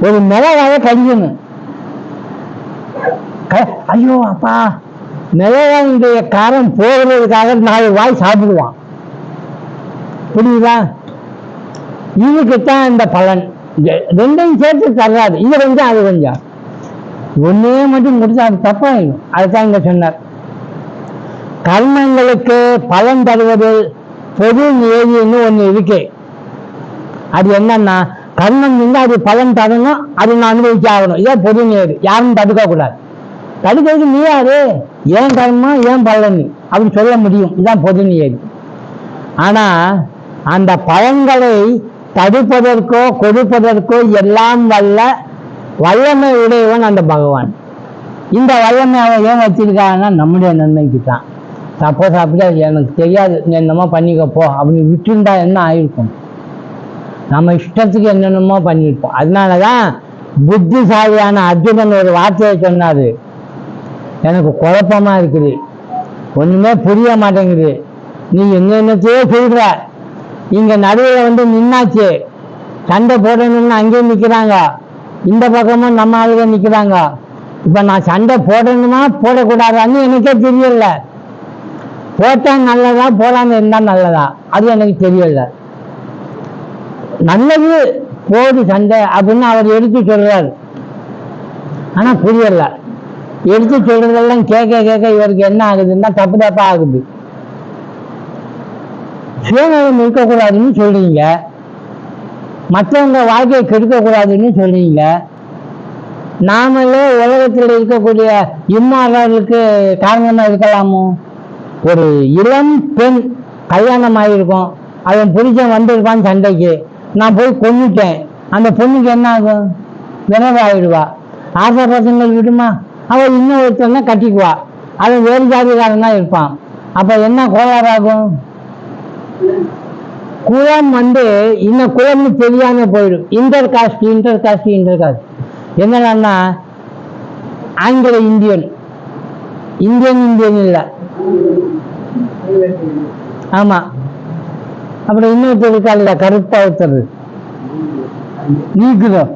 ஒரு மிளகாய கடிக்கணும். ஐயோ அப்பா, மிளகாயுடைய காரம் போகிறதுக்காக 4 வாய் சாப்பிடுவான். புரியுதா? இதுக்குத்தான் இந்த பலன். ரெண்டையும் சேர்த்து தராது. இது கொஞ்சம் அது கொஞ்சம். ஒன்னே மட்டும் முடிச்சா அது தப்பாயிடும். அதுதான் இங்க சொன்னார். கர்மங்களுக்கு பலன் தருவது பொது நியதின்னு ஒண்ணு இருக்கு. அது என்னன்னா, கர்மம் இருந்தால் அது பலன் தரணும், அது நான் அனுபவிச்சு ஆகணும். இதான் பொது நியதி. யாரும் தடுக்க கூடாது. தடுக்கிறது நீ யாரு? ஏன் கர்மம் ஏன் பலன் அப்படி சொல்ல முடியும். இதுதான் பொது நியதி. ஆனா அந்த பலன்களை தடுப்பதற்கோ கொடுப்பதற்கோ எல்லாம் வல்லமை உடையவன் அந்த பகவான். இந்த வல்லமை அவன் ஏன் வச்சிருக்காங்கன்னா நம்முடைய நன்மைக்கு தான். சப்போஸ் அப்படியே எனக்கு தெரியாது, என்னமோ பண்ணிக்கப்போ அப்படின்னு விட்டுருந்தா என்ன ஆயிருக்கும்? நம்ம இஷ்டத்துக்கு என்னென்னமோ பண்ணியிருப்போம். அதனாலதான் புத்திசாலியான அர்ஜுனன் ஒரு வார்த்தையை சொன்னாரு, எனக்கு குழப்பமா இருக்குது, ஒண்ணுமே புரிய மாட்டேங்குது, நீ என்னென்னத்தையோ சொல்ற, இங்க நடுவில் வந்து நின்னாச்சு, சண்டை போடணும்னு அங்கேயும் நிக்கிறாங்க, இந்த பக்கமும் நம்ம ஆளுங்க நிக்கிறாங்க, இப்ப நான் சண்டை போடணுமா போடக்கூடாதான்னு எனக்கே தெரியல. போட்டா நல்லதா போடாம இருந்தா நல்லதா அது எனக்கு தெரியல. நல்லது போது சண்டை அப்படின்னு அவர் எடுத்து சொல்றாரு. ஆனா புரியல. எடுத்து சொல்றதெல்லாம் கேட்க கேட்க இவருக்கு என்ன ஆகுதுன்னா தப்பு தப்பா ஆகுது. சுயநலம் இருக்கக்கூடாதுன்னு சொல்றீங்க, மற்றவங்க வாழ்க்கையை கெடுக்கக்கூடாதுன்னு சொல்றீங்க. நாமளே உலகத்தில் இருக்கக்கூடிய இம்மாறலுக்கு காரணமா இருக்கலாமோ? ஒரு இளம் பெண் கல்யாணம் ஆகிருக்கும், அவன் புரிச்சன் வந்திருப்பான் சண்டைக்கு, நான் போய் கொன்னுட்டேன், அந்த பொண்ணுக்கு என்ன ஆகும்? வினவு ஆகிடுவா. ஆசை பசங்கள் விடுமா? அவள் இன்னொருத்தனை கட்டிக்குவா, அவன் வேறு ஜாதிகாரன் தான் இருப்பான். அப்ப என்ன கோளாறாகும்? குலம் வந்து இன்னும் குலம்னு தெரியாம போயிடும். இன்டர் காஸ்ட் என்னன்னா ஆங்கில இந்தியன், இந்தியன் இல்லை. ஆமா, அப்புறம் இன்னொருத்தர் இருக்காங்க கருப்பா ஒருத்தர் நீக்குதோம்,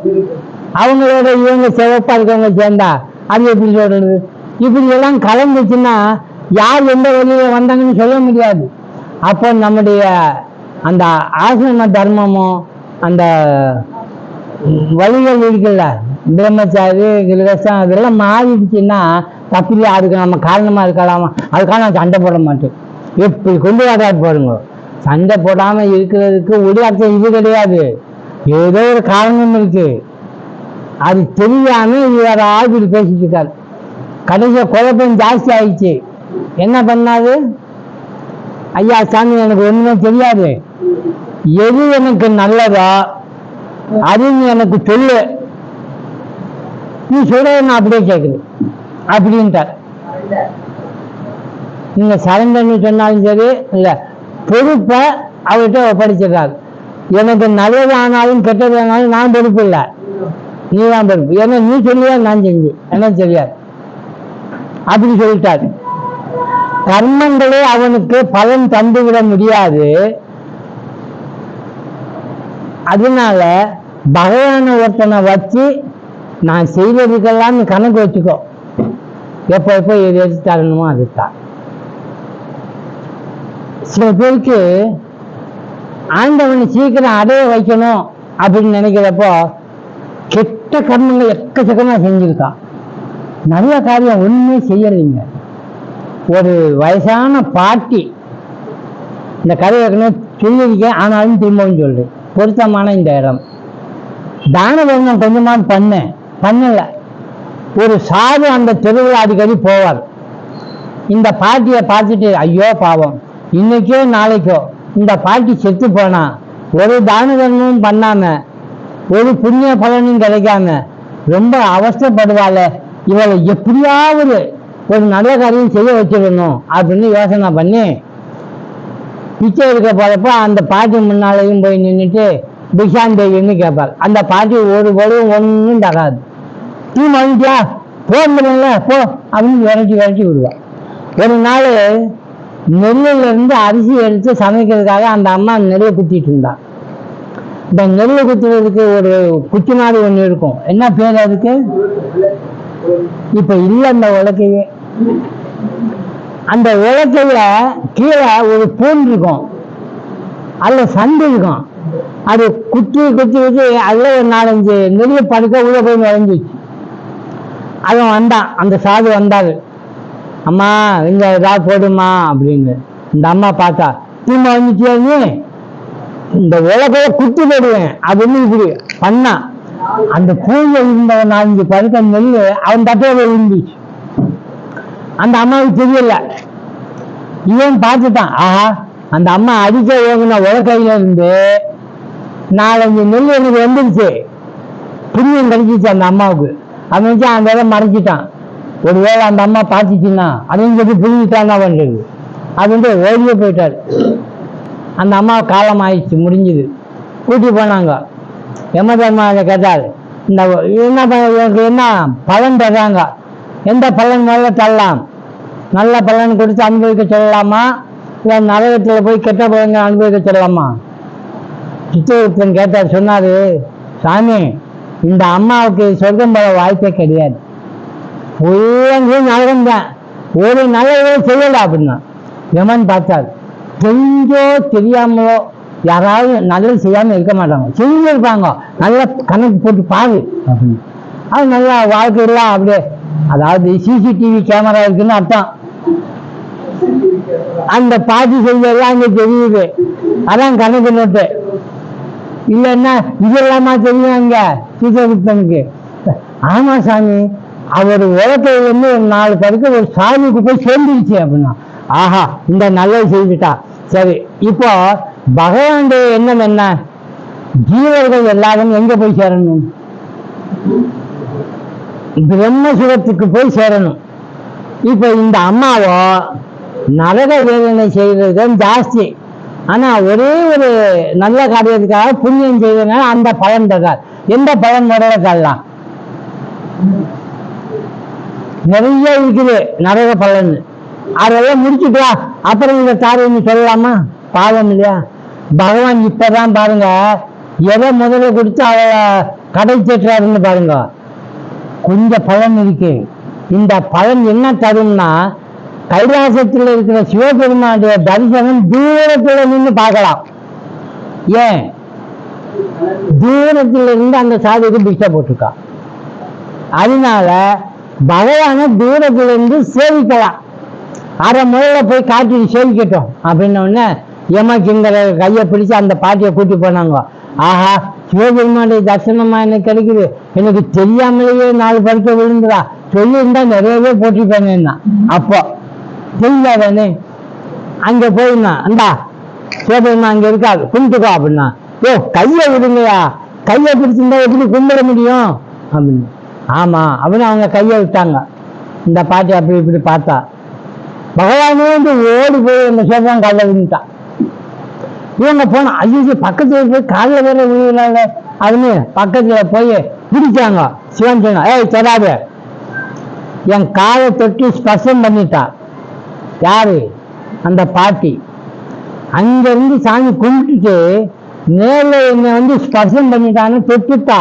அவங்களோட இவங்க சிவப்பா இருக்கவங்க சேர்ந்தா அது எப்படி சொல்றது? இப்படி எல்லாம் கலந்துச்சுன்னா யார் எந்த வழியில வந்தாங்கன்னு சொல்ல முடியாது. அப்போ நம்முடைய அந்த ஆசிரம தர்மமும் அந்த வழிகள் இருக்குல்ல, பிரம்மச்சாரி கிரகஸ்தம் அதெல்லாம் மாறிடுச்சுன்னா தப்பில்லை. அதுக்கு நம்ம காரணமா இருக்கலாமா? அதுக்காக நான் சண்டை போட மாட்டேன். எப்படி கொண்டு வராது பாருங்க. சண்டை போடாம இருக்கிறதுக்கு ஒரு அர்த்தம் இது கிடையாது, ஏதோ ஒரு காரணம் இருக்கு. அது தெரியாம இவர் ஆகிட்டு பேசிட்டு இருக்காரு. கடைசியா குழப்பம் ஜாஸ்தி ஆயிடுச்சு. என்ன பண்ணாது? ஐயா சாமி, எனக்கு ஒண்ணுமே தெரியாது, எது எனக்கு நல்லதோ அது நீ எனக்கு சொல்லு, நீ சொல்ற நான் அப்படியே கேட்குது அப்படின்ட்டார். நீங்க சரண்டர்னு சொன்னாலும் சரி, இல்ல பொறுப்பை அவர்கிட்ட ஒப்படைச்சிடுறாரு. எனக்கு நல்லது ஆனாலும் கெட்டது ஆனாலும் நான் பொறுப்பு இல்லை, நீ தான் பொறுப்பு. ஏன்னா நீ சொல்லியா நான் செஞ்சு என்ன தெரியாது அப்படி சொல்லிட்டாரு. கர்மங்களே அவனுக்கு பலன் தந்துவிட முடியாது. அதனால பகவான ஒருத்தனை வச்சு நான் செய்வதுக்கெல்லாம் கணக்கு வச்சுக்கோ, எப்போ எப்போ எது எடுத்து தரணுமோ அதுதான். சில பேருக்கு ஆண்டவனை சீக்கிரம் அடைய வைக்கணும் அப்படின்னு நினைக்கிறப்போ கெட்ட கர்மங்கள் எக்கச்சக்கமா செஞ்சிருக்கான். நல்ல காரியம் ஒண்ணுமே செய்யலைங்க. ஒரு வயசான பாட்டி, இந்த கதை ஏற்கனவே சொல்லியிருக்க, ஆனாலும் திரும்பவும் சொல்றேன், பொருத்தமான இந்த இடம். தான தர்மம் கொஞ்சமாவது பண்ணல. ஒரு சாது அந்த தெருவில் அடிக்கடி போவார். இந்த பாட்டியை பார்த்துட்டு, ஐயோ பாவம், இன்னைக்கோ நாளைக்கோ இந்த பாட்டி செத்து போனா, ஒரு தான தர்மமும் பண்ணாம, ஒரு புண்ணிய பலனும் கிடைக்காம ரொம்ப அவஸ்தைப்படுவாள், இவளை எப்படியாவது ஒரு நல்ல காரியம் செய்ய வச்சிடணும் அப்படின்னு யோசனை பண்ணி பிச்சை எடுக்க போறப்ப அந்த பாட்டி முன்னாலேயும் போய் நின்றுட்டு பிக்ஷாந்தேவின்னு கேட்பார். அந்த பாட்டி ஒரு பொழுதும் ஒன்றும் தராது. தீ வாங்கிட்டியா, போகல போ அப்படின்னு விரட்டி விடுவாள். ஒரு நாள் நெல்லுல இருந்து அரிசி எடுத்து சமைக்கிறதுக்காக அந்த அம்மா நெல்லை குத்திட்டு இருந்தா. இந்த நெல்லை குத்துறதுக்கு ஒரு குச்சி மாதிரி ஒண்ணு இருக்கும், என்ன பேர் அதுக்கு? இப்ப இல்ல அந்த உலக்கையே. அந்த உலக்கையில கீழே ஒரு பூன் இருக்கும், அதுல சண்டு இருக்கும். அது குத்தி அதுல ஒரு 4-5 நெல்லை படுக்க உள்ள போய் நுழைஞ்சிச்சு. அவன் வந்தான், அந்த சாது வந்தாரு. அம்மா இங்க ஏதாவது போடுமா அப்படின்னு. இந்த அம்மா பார்த்தா, தீமை வந்துச்சியா, இந்த உலகைய குத்தி போடுவேன் அப்படின்னு இப்படி பண்ணா. அந்த பூஜை இருந்த 4-5 படுக்க நெல் அவன் தட்டையில இருந்துச்சு. அந்த அம்மாவுக்கு தெரியல. இவன் பார்த்துட்டான், ஆஹா அந்த அம்மா அடிக்க ஓங்கின உலக்கையில இருந்து 4-5 நெல் எனக்கு வந்துருச்சு, புண்ணியம் கிடைச்சிச்சு அந்த அம்மாவுக்கு. அவன் வச்சு அந்த இடம் மறைச்சிட்டான். ஒருவேளை அந்த அம்மா பார்த்துச்சுன்னா அதையும் சொல்லி புரிஞ்சுட்டான் பண்றது அப்படின்ட்டு ஓடியே போயிட்டாரு. அந்த அம்மா காலம் ஆயிடுச்சு, முடிஞ்சுது. கூட்டி போனாங்க. யமதர்மராஜா கேட்டார், இந்த என்ன பலன் தர்றாங்க, எந்த பலன் முதல்ல தரலாம்? நல்ல பலன் கொடுத்து அனுபவிக்க சொல்லலாமா, இல்லை நரகத்தில் போய் கெட்ட பலன்கள் அனுபவிக்க சொல்லலாமா? சித்திரகுப்தன் கேட்டார். சொன்னாரு, சாமி இந்த அம்மாவுக்கு சொர்க்கம் போல வாய்ப்பே கிடையாது, நரகம் தான், ஒரு நல்லதே செய்யல அப்படின்னா. யமன் பார்த்தார், தெரிஞ்சோ தெரியாமலோ யாராவது நல்லது செய்யாம இருக்க மாட்டாங்க, செஞ்சிருப்பாங்க, நல்லா கணக்கு போட்டு பாரு அப்படின்னு. அது நல்லா வாழ்க்கை இல்லை அப்படியே. அதாவது சிசிடிவி கேமரா இருக்குன்னு அர்த்தம். அந்த பாட்டி செஞ்சதெல்லாம் அங்க தெரியுது, அதான் கணக்கு நோட்டு. இல்லைன்னா இதெல்லாமா தெரியும் அங்க சித்திரகுப்தனுக்கு? ஆமா சாமி, அவர் உலகையில இருந்து ஒரு 4 படுக்க ஒரு சாமிக்கு போய் சேர்ந்துருச்சு அப்படின்னா. ஆஹா இந்த நல்லது செய்துட்டா. சரி, இப்போ பகவானுடைய எண்ணம் என்ன? ஜீவர்கள் எல்லாரும் எங்க போய் சேரணும்? பிரம்மசுரத்துக்கு போய் சேரணும். இப்ப இந்த அம்மாவோ நரக வேதனை செய்யறது ஜாஸ்தி, ஆனா ஒரே ஒரு நல்ல காரியத்துக்காக புண்ணியம் செய்வதனால அந்த பலன் தரார். எந்த பலன் முதல்ல தரலாம்? நிறைய இருக்குது நரக பலன், அதெல்லாம் முடிச்சுட்டா அப்புறம் இந்த தாரியன்னு சொல்லலாமா? பாவம் இல்லையா? பகவான் இப்பதான் பாருங்க எதை முதல்ல கொடுத்து அவ கடை சேற்றாருன்னு பாருங்க. கொஞ்சம் பலன் இருக்கு. இந்த பலன் என்ன தரும்னா, கைலாசத்தில் இருக்கிற சிவபெருமானுடைய தரிசனம் தூரத்துல நின்று பார்க்கலாம். ஏன்? தூரத்துல இருந்து அந்த சாதிக்கு பிக்ஷை போட்டிருக்கா. அதனால பகவான தூரத்துல இருந்து சேவிக்கலாம். அரை முதல்ல போய் காட்டிட்டு சேவிக்கட்டும் அப்படின்னோடனே யமகிங்கர கையை பிடிச்சு அந்த பாட்டியை கூட்டி போனாங்க. ஆஹா சிவபெருமானுடைய தரிசனமா எனக்கு கிடைக்குது, எனக்கு தெரியாமலேயே 4 படுக்க விழுந்துடா, சொல்லியிருந்தா நிறையவே போட்டிருப்பேன்னா. அப்போ தெரியாதானே, அங்க போயிருந்தான். அந்தா சிவபெருமான் அங்க இருக்காது, கும்பிட்டுக்கோ அப்படின்னா. ஓ கையை விடுங்கயா, கையை பிடிச்சிருந்தா எப்படி கும்பிட முடியும் அப்படின்னு. ஆமா அப்படின்னு அவங்க கையை விட்டாங்க. இந்த பாட்டி அப்படி இப்படி பார்த்தா, பகவானே வந்து ஓடி போய் அந்த சிவபெருமான் காலில் விழுந்துட்டான். இவங்க போனா, ஐயோ பக்கத்துல போய் காலில் வேற விழுகிறாங்க அப்படின்னு பக்கத்துல போய் பிடிச்சாங்க. சிவன் சொன்னா, ஏய் சொல்லாது, என் காலை தொட்டி ஸ்பர்சம் பண்ணிட்டா. யாரு? அந்த பாட்டி. அங்க இருந்து சாமி கும்பிட்டுட்டு நேர்ல என்னை வந்து ஸ்பர்சம் பண்ணிட்டான்னு தொட்டுட்டா.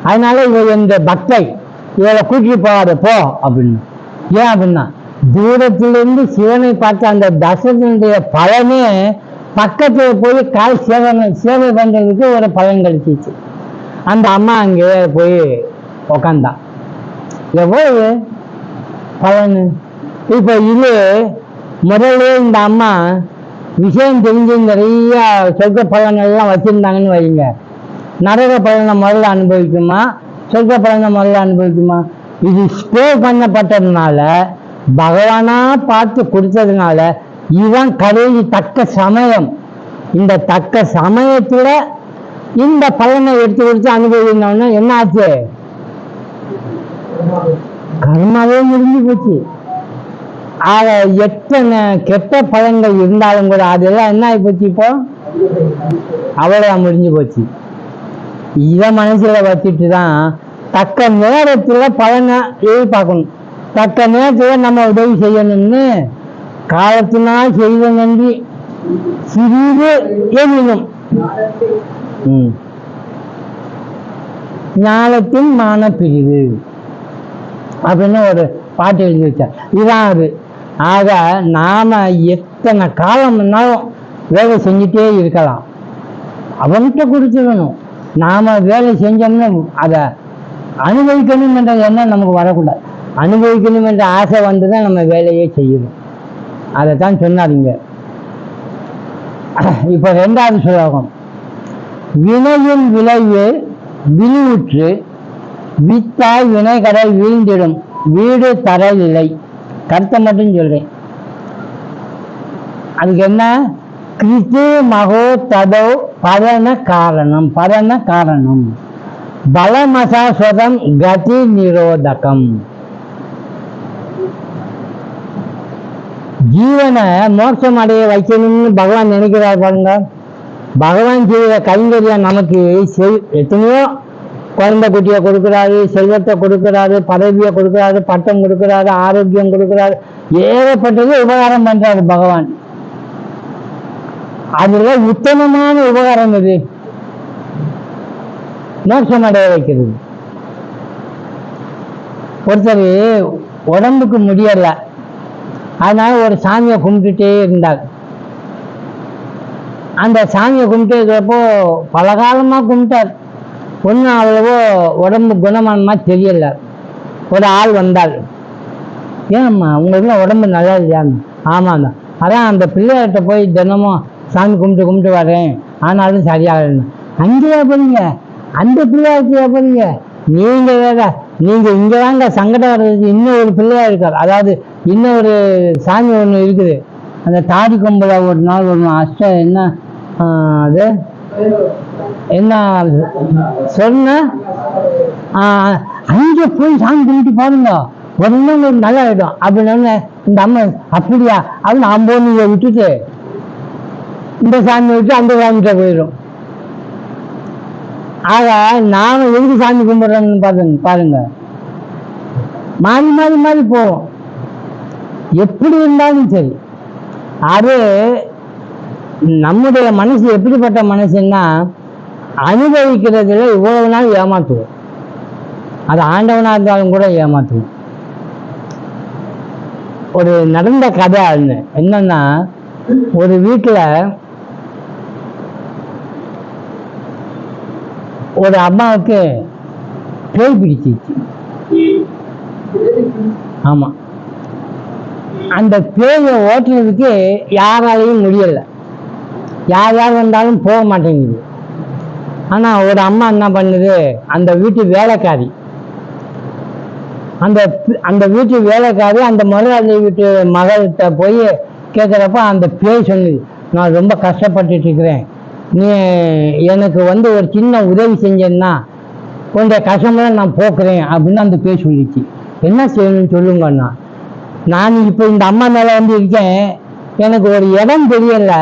அதனால இவ இந்த பக்தை இவளை கூட்டிட்டு போகாத போ அப்படின்னு. ஏன் அப்படின்னா, தூரத்திலிருந்து சிவனை பார்த்த அந்த தசரனுடைய பலனே பக்கத்துல போய் கால் சேவை பண்றதுக்கு ஒரு பலன் கிடைச்சிச்சு. அந்த அம்மா அங்கே போய் உக்காந்தான். எவ்வளவு பலன்! இப்போ இது முதல்ல இந்த அம்மா விஷயம் தெரிஞ்சு நிறைய சொர்க்க பலனெல்லாம் வச்சிருந்தாங்கன்னு வைங்க, நரக பலனை முதல்ல அனுபவிக்குமா, சொர்க்க பலனை முதல்ல அனுபவிக்குமா? இது ஸ்டோர் பண்ணப்பட்டதுனால, பகவானா பார்த்து கொடுத்ததுனால, இதுதான் கடைசி தக்க சமயம். இந்த தக்க சமயத்துல இந்த பலனை எடுத்து கொடுத்து அனுபவிக்கணும்னா என்ன ஆச்சு? கர்மாவே முடிஞ்சு போச்சு. ஆக எத்தனை கெட்ட பலன்கள் இருந்தாலும் கூட அதெல்லாம் என்ன ஆகி போச்சு? இப்போ அவ்வளவுதான் முடிஞ்சு போச்சு. இதை மனசுல வச்சுட்டு தான் தக்க நேரத்துல பலனை எதிர்பார்க்கணும். தக்க நேரத்துல நம்ம உதவி செய்யணும்னு காலத்தினால் செய்த நன்றி சிறிது எண்ணினும் ஞானத்தின் மான பிரிவு அப்படின்னு ஒரு பாட்டு எழுதி வச்சார். இதுதான் அது. ஆக நாம எத்தனை காலம்னாலும் வேலை செஞ்சுட்டே இருக்கலாம். அவன்கிட்ட கொடுத்துடணும். நாம வேலை செஞ்சோம்னா அதை அனுபவிக்கணும் என்ற எண்ணம் நமக்கு வரக்கூடாது. அனுபவிக்கணும் என்ற ஆசை வந்துதான் நம்ம வேலையே செய்யணும். அதைத்தான் சொன்னாருங்க. இப்ப 2வது ஸ்லோகம். வினையின் விளைவு விழிவுற்று வித்தாய் வினை கடல் வீழ்ந்திடும் வீடு தரவில்லை. கருத்தை மட்டும் சொல்றேன். அதுக்கு என்ன? கிருத்து மகோ ததோ பதன காரணம் பலமசாஸ்வதம் கதி நிரோதகம். ஜீவனை மோட்சம் அடைய வைக்கணும்னு பகவான் நினைக்கிறார் பாருங்க. பகவான் செய்த கைங்கரியா நமக்கு எத்தனையோ குழந்தை குட்டியை கொடுக்குறாரு, செல்வத்தை கொடுக்குறாரு, பதவியை கொடுக்குறாரு, பட்டம் கொடுக்குறாரு, ஆரோக்கியம் கொடுக்குறாரு, ஏகப்பட்டது உபகாரம் பண்றாரு பகவான். அதுல உத்தமமான உபகாரம் இது மோட்சம் அடைய வைக்கிறது. ஒருத்தர் உடம்புக்கு முடியல, அதனால ஒரு சாமியை கும்பிட்டுட்டே இருந்தார். அந்த சாமியை கும்பிட்டு இருக்கிறப்போ பல காலமா கும்பிட்டார். ஒன்றும் அவ்வளவோ உடம்பு குணமானமா தெரியல. ஒரு ஆள் வந்தாள். ஏன்ம்மா உங்களுக்குலாம் உடம்பு நல்லா இல்லையான்னு? ஆமாண்ணா. அதான் அந்த பிள்ளைகிட்ட போய் தினமும் சாமி கும்பிட்டு வரேன், ஆனாலும் சரியாகலன்னு. அங்கேயா போறீங்க? அந்த பிள்ளையாச்சியா போறீங்க? நீங்க வேற, நீங்க இங்க தாங்க சங்கடம் வர்றதுக்கு இன்னொரு பிள்ளையா இருக்கார். அதாவது இன்னொரு சாமி ஒன்று இருக்குது. அந்த தாடி கொம்புல ஒரு நாள் ஒன்று அஷ்டம் என்ன அது என்ன சொன்ன, அங்கே போய் சாமி கும்பிட்டு பாருங்க, உடனே ஒரு நல்லா ஆயிடும் அப்படின்னு. இந்த அம்மா அப்படியா அப்படின்னு அம்போனியை விட்டுட்டு இந்த சாமி விட்டு அந்த சாமிகிட்ட போயிடும். ஆக நாம எதுக்கு சாமி கும்பிடுறோம்னு பாருங்க, மாறி மாறி போவோம். எப்படி இருந்தாலும் சரி, அது நம்முடைய மனசு எப்படிப்பட்ட மனசுன்னா, அனுபவிக்கிறதுல இவ்வளவு நாள் ஏமாத்துவோம். அது ஆண்டவனா இருந்தாலும் கூட ஏமாத்துவோம். ஒரு நடந்த கதை என்னன்னா, ஒரு வீட்டுல ஒரு அம்மாவுக்கு பேய் பிடிச்சிச்சு. ஆமா, அந்த பேயை ஓட்டுறதுக்கு யாராலையும் முடியல. யார் வந்தாலும் போக மாட்டேங்குது. ஆனா ஒரு அம்மா என்ன பண்ணுது, அந்த வீட்டு வேலைக்காரி அந்த வீட்டு வேலைக்காரி அந்த முதலாளி வீட்டு மகள்கிட்ட போய் கேட்குறப்ப அந்த பேய் சொன்னது, நான் ரொம்ப கஷ்டப்பட்டுட்டு இருக்கிறேன், நீ எனக்கு ஒரு சின்ன உதவி செஞ்சேன்னா உன்னுடைய கஷ்டமெல்லாம் நான் போக்குறேன் அப்படின்னு அந்த பேய் சொல்லிச்சு. என்ன செய்யணும்னு சொல்லுங்கன்னா, நான் இப்போ இந்த அம்மா மேலே இருக்கேன், எனக்கு ஒரு இடம் தெரியல,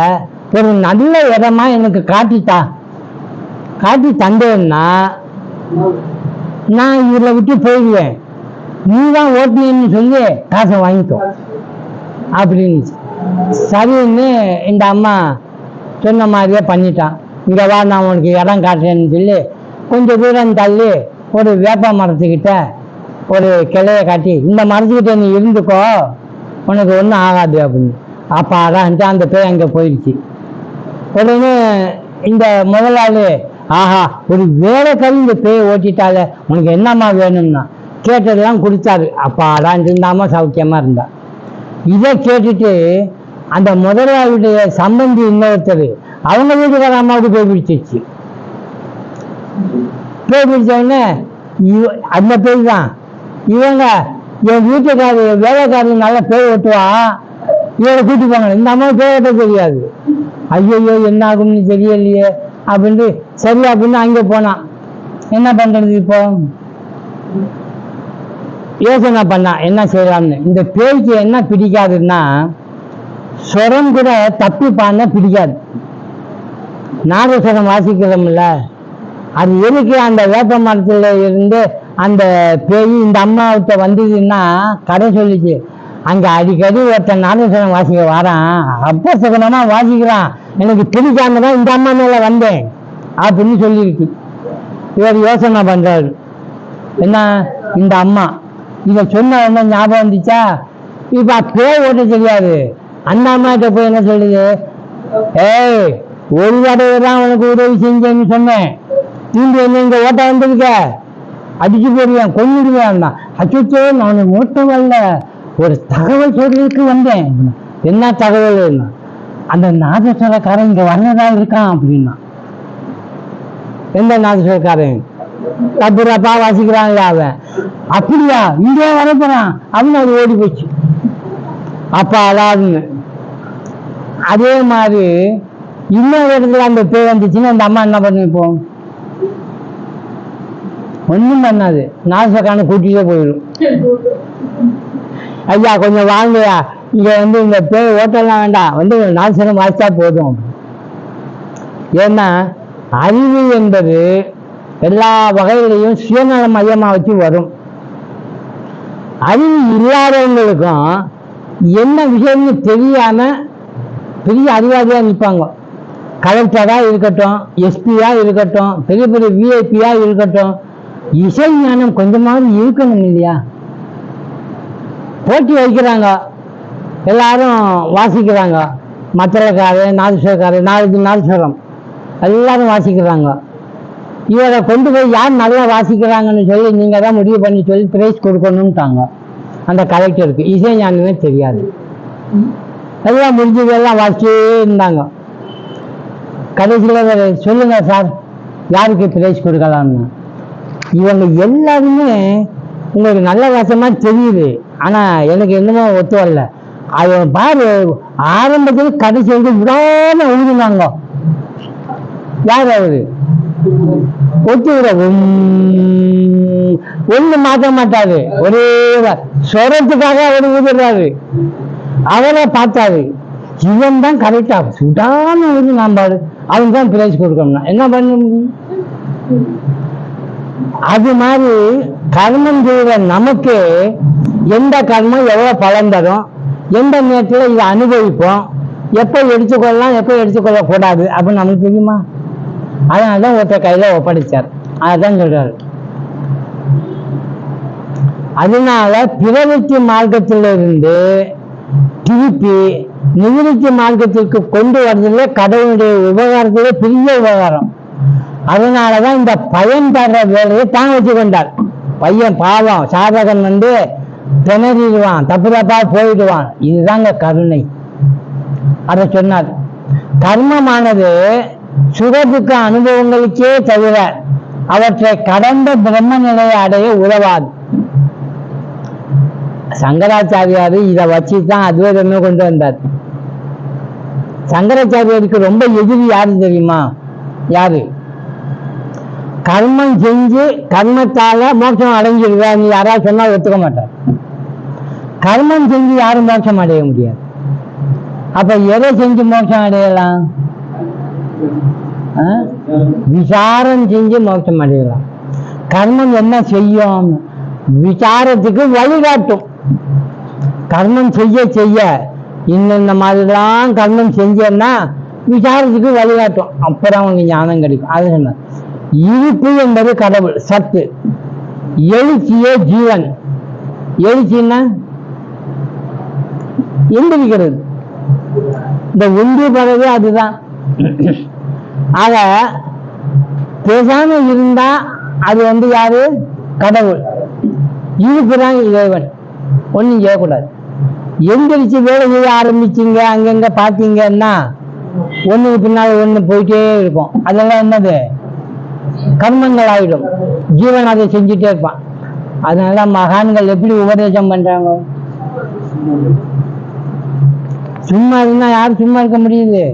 ஒரு நல்ல இடமா எனக்கு காட்டி தந்தேன்னா நான் இதில் விட்டு போயிடுவேன், நீ தான் ஓட்டினு சொல்லி காசை வாங்கிக்கோ அப்படின்னு. சரின்னு இந்த அம்மா சொன்ன மாதிரியே பண்ணிட்டான். இங்கே வா, நான் உனக்கு இடம் காட்டுறேன்னு சொல்லி கொஞ்சம் தூரம் தள்ளி ஒரு வேப்ப மரத்துக்கிட்ட ஒரு கிளையை காட்டி, இந்த மரத்துக்கிட்ட நீ இருந்துக்கோ, உனக்கு ஒன்றும் ஆகாது அப்படின்னு. அப்பாடான்ட்டு அந்த பேய் அங்கே போயிடுச்சு. உடனே இந்த முதலாளி, ஆஹா ஒரு வேலைக்காரி இந்த பேயை ஓட்டிட்டாலே, உனக்கு என்னம்மா வேணும்னா கேட்டதெல்லாம் கொடுத்தாரு. அப்பாடான்ட்டு இந்த அம்மா சௌக்கியமாக இருந்தா. இதை கேட்டுட்டு அந்த முதலாளியுடைய சம்பந்தி இன்னொருத்தர், அவங்க வீட்டுக்கார அம்மாவுக்கு பேய் பிடிச்சிருச்சு. பேய் பிடிச்சவுடனே அந்த பேய் தான் இவங்க, என் வீட்டுக்காரு வேலைக்காரரு நல்லா பேய் ஓட்டுவா, இவரை கூட்டி போங்க. இந்த அம்மா பேய் ஓட்ட தெரியாது. ஐயோ என்ன ஆகும்னு தெரியலையே அப்படின்ட்டு சரி அப்படின்னு அங்கே போனான். என்ன பண்றது இப்போ யோசனை பண்ணா என்ன செய்யலாம்னு. இந்த பேய்க்கு என்ன பிடிக்காதுன்னா, ஸ்வரம் கூட தப்பி பாடினா பிடிக்காது. நாதஸ்வரம் வாசிக்கிறோம்ல, அது எதுக்கு அந்த வேப்ப மரத்துல இருந்து அந்த பேய் இந்த அம்மாவிட்ட வந்ததுன்னா கதை சொல்லிச்சு, அங்க அடிக்கடி ஒருத்தன் நாதஸ்வரம் வாசிக்க வரான், அப்போ சுகமா வாசிக்கிறான், எனக்கு பிடிக்காம தான் இந்த அம்மா மேல வந்தேன் அப்படின்னு சொல்லியிருக்கு. இவர் யோசனை பண்றாரு, என்ன இந்த அம்மா இதை சொன்ன என்ன ஞாபகம் வந்துச்சா, இப்ப பேய் ஓட்ட தெரியாது. அந்த அம்மா கிட்ட போய் என்ன சொல்லுது, ஏய் ஒரு தடவை தான் உனக்கு உதவி செஞ்சேன்னு சொன்னேன், தீண்டு என்ன இங்க ஓட்ட வந்திருக்க, அடிச்சு போடுவேன் கொண்டுடுவேன். அச்சோ நான் ஓட்டம் வரல, ஒரு தகவல் சொல்றதுக்கு வந்தேன். என்ன தகவல், அந்த நாதஸ்வரக்காரன் இங்க வர்றதா இருக்கான் அப்படின்னா. எந்த நாதஸ்வரக்காரன் தப்புறப்பா வாசிக்கிறான்ல அவன், அப்படியா இங்கே வரப்போறான் அப்படின்னு அது ஓடி போச்சு. அப்பா அழாதுன்னு. அதே மாதிரி இன்னொரு இடத்துல அந்த பேய் வந்துச்சுன்னா அந்த அம்மா என்ன பண்ணிப்போம், ஒன்றும் பண்ணாது, நாசக்கான கூட்டியே போயிடும். ஐயா கொஞ்சம் வாங்கயா, இங்க இந்த பேய் ஓட்டெல்லாம் வேண்டாம், நாசனம் வாசித்தா போதும். ஏன்னா அறிவு என்பது எல்லா வகையிலையும் சுயநல மையமா வச்சு வரும். அறிவு இல்லாதவங்களுக்கும் என்ன விஷயம்னு தெரியாம பெரிய அறிவாளியா நிற்பாங்க. கலெக்டரா இருக்கட்டும், எஸ்பியா இருக்கட்டும், பெரிய பெரிய விஐபியா இருக்கட்டும், இசை ஞானம் கொஞ்சமாவது இருக்கணும் இல்லையா? போட்டி வைக்கிறாங்க, எல்லாரும் வாசிக்கிறாங்க, மத்தளக்காரு நாதஸ்வரக்காரு நாதஸ்வரம் எல்லாரும் வாசிக்கிறாங்க. இவரை கொண்டு போய் யார் நல்லா வாசிக்கிறாங்கன்னு சொல்லி நீங்க தான் முடிவு பண்ணி சொல்லி பிரைஸ் கொடுக்கணும்ட்டாங்க அந்த கலெக்டருக்கு. இசை ஞானமே தெரியாது, எல்லாம் முடிஞ்சதெல்லாம் வாசிச்சே இருந்தாங்க. கடைசியில் சொல்லுங்க சார் யாருக்கு பிரைஸ் கொடுக்கலாம்னு. இவங்க எல்லாருமே உங்களுக்கு நல்ல வாசமா தெரியுது, ஆனா எனக்கு என்னமோ ஒத்து வரல. அது பாரு ஆரம்பத்தில் கடைசி வந்து விடாம எழுதுனாங்க. யார் அவரு ஒத்து விட ஒண்ணு மாற்ற மாட்டாரு, ஒரே சொரத்துக்காக அவர் ஊதுறாரு. அவரை பார்த்தாரு, இவன் தான் கரெக்டா சுடாம வந்து நான் பாரு, அவன் தான் பிரைஸ் கொடுக்கணும்னா என்ன பண்ண முடியும்? அது மாதிரி கர்மம் செய்கிற நமக்கு எந்த கர்மம் எவ்வளவு பலன் தரும், எந்த நேரத்தில் இதை அனுபவிப்போம், எப்போ எடுத்துக்கொள்ளலாம் எப்போ எடுத்துக்கொள்ள கூடாது அப்படின்னு நமக்கு தெரியுமா? அதனாலதான் ஒருத்தர் கையில ஒப்படைச்சார். அதான் சொல்றாரு. அதனால பிரவೃತ್ತಿ மார்க்கத்திலிருந்து திருப்பி நிவிருத்தி மார்க்கத்திற்கு கொண்டு வர்றதுல கடவுளுடைய உபகாரத்திலே பெரிய உபகாரம். அதனாலதான் இந்த பயன் தர்ற வேலையை தான் வச்சு கொண்டார். பையன் பாவம் சாதகன் திணறிடுவான், தப்பு தப்பா போயிடுவான். இதுதாங்க கருணை. அதை சொன்னார். கர்மமானது சுகதுக்க அனுபவங்களுக்கே தவிர அவற்றை கடந்த பிரம்ம நிலையை அடைய உதவாது. சங்கராச்சாரியாரு இதை வச்சுதான் அத்வைதமே கொண்டு வந்தார். சங்கராச்சாரியருக்கு ரொம்ப எதிரி யாரு தெரியுமா? யாரு? கர்மம் செஞ்சு கர்மத்தால மோட்சம் அடைஞ்சிருவா நீ யாராவது சொன்னா ஒத்துக்க மாட்டார். கர்மம் செஞ்சு யாரும் மோட்சம் அடைய முடியாது. அப்ப எதை செஞ்சு மோட்சம் அடையலாம்? விசாரம் செஞ்சு மோட்சம் அடையலாம். கர்மம் என்ன செய்யும்? விசாரத்துக்கு வழிகாட்டும். கர்மம் செய்ய செய்ய இந்த மாதிரிலாம் கர்மம் செஞ்சேன்னா விசாரத்துக்கு வழிகாட்டும். அப்புறம் அவங்க ஞானம் கிடைக்கும். அது சொன்ன இருப்பு என்பது கடவுள், சத்து. எழுச்சியே ஜீவன். எழுச்சின்னா எந்திரிக்கிறது. இந்த உண்டு பறவை அதுதான். ஆக பேசாம இருந்தா அது யாரு? கடவுள். இதுக்குதான் இறைவன். ஒன்றும் செய்யக்கூடாது. எந்திரிச்சு வேலை செய்ய ஆரம்பிச்சிங்க, அங்கங்க பார்த்தீங்கன்னா ஒண்ணுக்கு பின்னால் ஒண்ணு போயிட்டே இருக்கும். அதெல்லாம் என்னது? கர்மங்கள் ஆயிடும். ஜீவன் அதை செஞ்சுட்டே இருப்பான். அதனால மகான்கள் எப்படி உபதேசம் பண்றாங்க? சும்மா இருந்தா யாரும் சும்மா இருக்க முடியுது?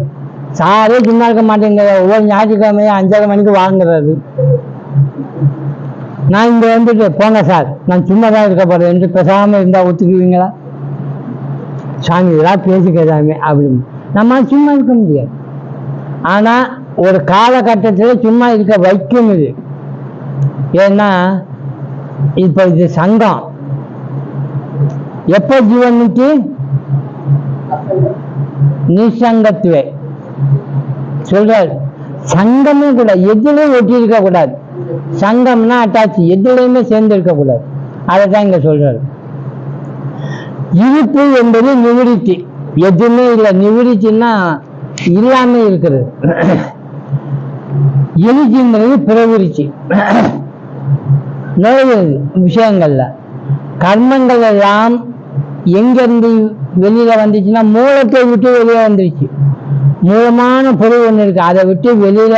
சாரே சும்மா இருக்க மாட்டேங்கிற. ஒவ்வொரு ஞாயிற்றுக்கிழமையே 5:30 மணிக்கு வாங்குறது. நான் இங்க வந்துட்டு போங்க சார், நான் சும்மா தான் இருக்க போறேன் என்று பேசாம இருந்தா ஒத்துக்குவீங்களா? சாமி இதெல்லாம் பேசிக்க சாமி அப்படின்னு நம்ம சும்மா இருக்க முடியாது. ஆனா ஒரு காலகட்டத்தில் சும்மா இருக்க வைக்கும் இது. ஏன்னா இப்ப இது சங்கம். எப்ப ஜீவனுக்கு நிசங்கத்துவே சொல்றாரு. சங்கமே கூட எதுலையும் ஒட்டி இருக்க கூடாது. சங்கம்னா அட்டாச், எதுலையுமே சேர்ந்து இருக்க கூடாது. அதைத்தான் இங்க சொல்றாரு. இருப்பு என்பது நிவிருத்தி. எதுவுமே இல்லை. நிவிருத்தின்னா இல்லாம இருக்கிறது. எழுச்சிங்கிறது பிரவிருச்சி, நுழைவது விஷயங்கள்ல. கர்மங்கள் எல்லாம் எங்கிருந்து வெளியில வந்துச்சுன்னா மூலத்தை விட்டு வெளியே வந்துருச்சு. மூலமான பொருள் ஒண்ணு இருக்கு, அதை விட்டு வெளியில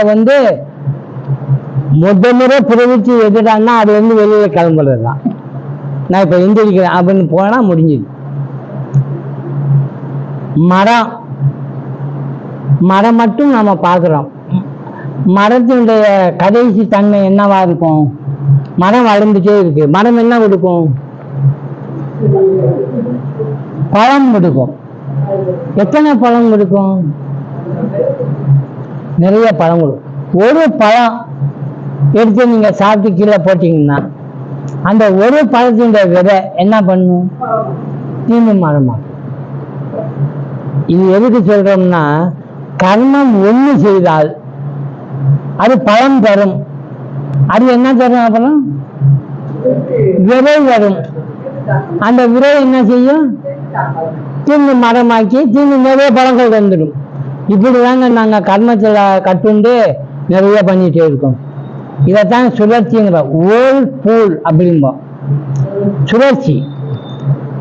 முறை பிரவிற்சி எதுடான்னா அது வெளியில கிளம்புறதுதான். நான் இப்ப எந்திரிக்கிறேன் அப்படின்னு போனா முடிஞ்சுது. மரம் மட்டும் நாம பார்க்கிறோம். மரத்தினுடைய கடைசி தன்மை என்னவா இருக்கும்? மரம் வளர்ந்துட்டே இருக்கு. மரம் என்ன கொடுக்கும்? பழம் கொடுக்கும். எத்தனை பழம் கொடுக்கும்? நிறைய பழம் கொடுக்கும். ஒரு பழம் எடுத்து நீங்க சாப்பிட்டு கீழே போட்டீங்கன்னா அந்த ஒரு பழத்தினுடைய விதை என்ன பண்ணும்? தீண்டும் மரமா. இது எதுக்கு சொல்றோம்னா, கர்மம் ஒண்ணு செய்தால் அது பழம் தரும். அது என்ன தரும்? அப்புறம் விரை வரும். அந்த விரை என்ன செய்யும்? தீண்டு மரமாக்கி தீண்டு நிறைய பழங்கள் வந்துடும். இப்படிதாங்க நாங்க கர்மத்துல கட்டுண்டு நிறைய பண்ணிட்டே இருக்கோம். இதைத்தான் சுழற்சிங்கிற ஓல் பூல் அப்படிம்போம். சுழற்சி.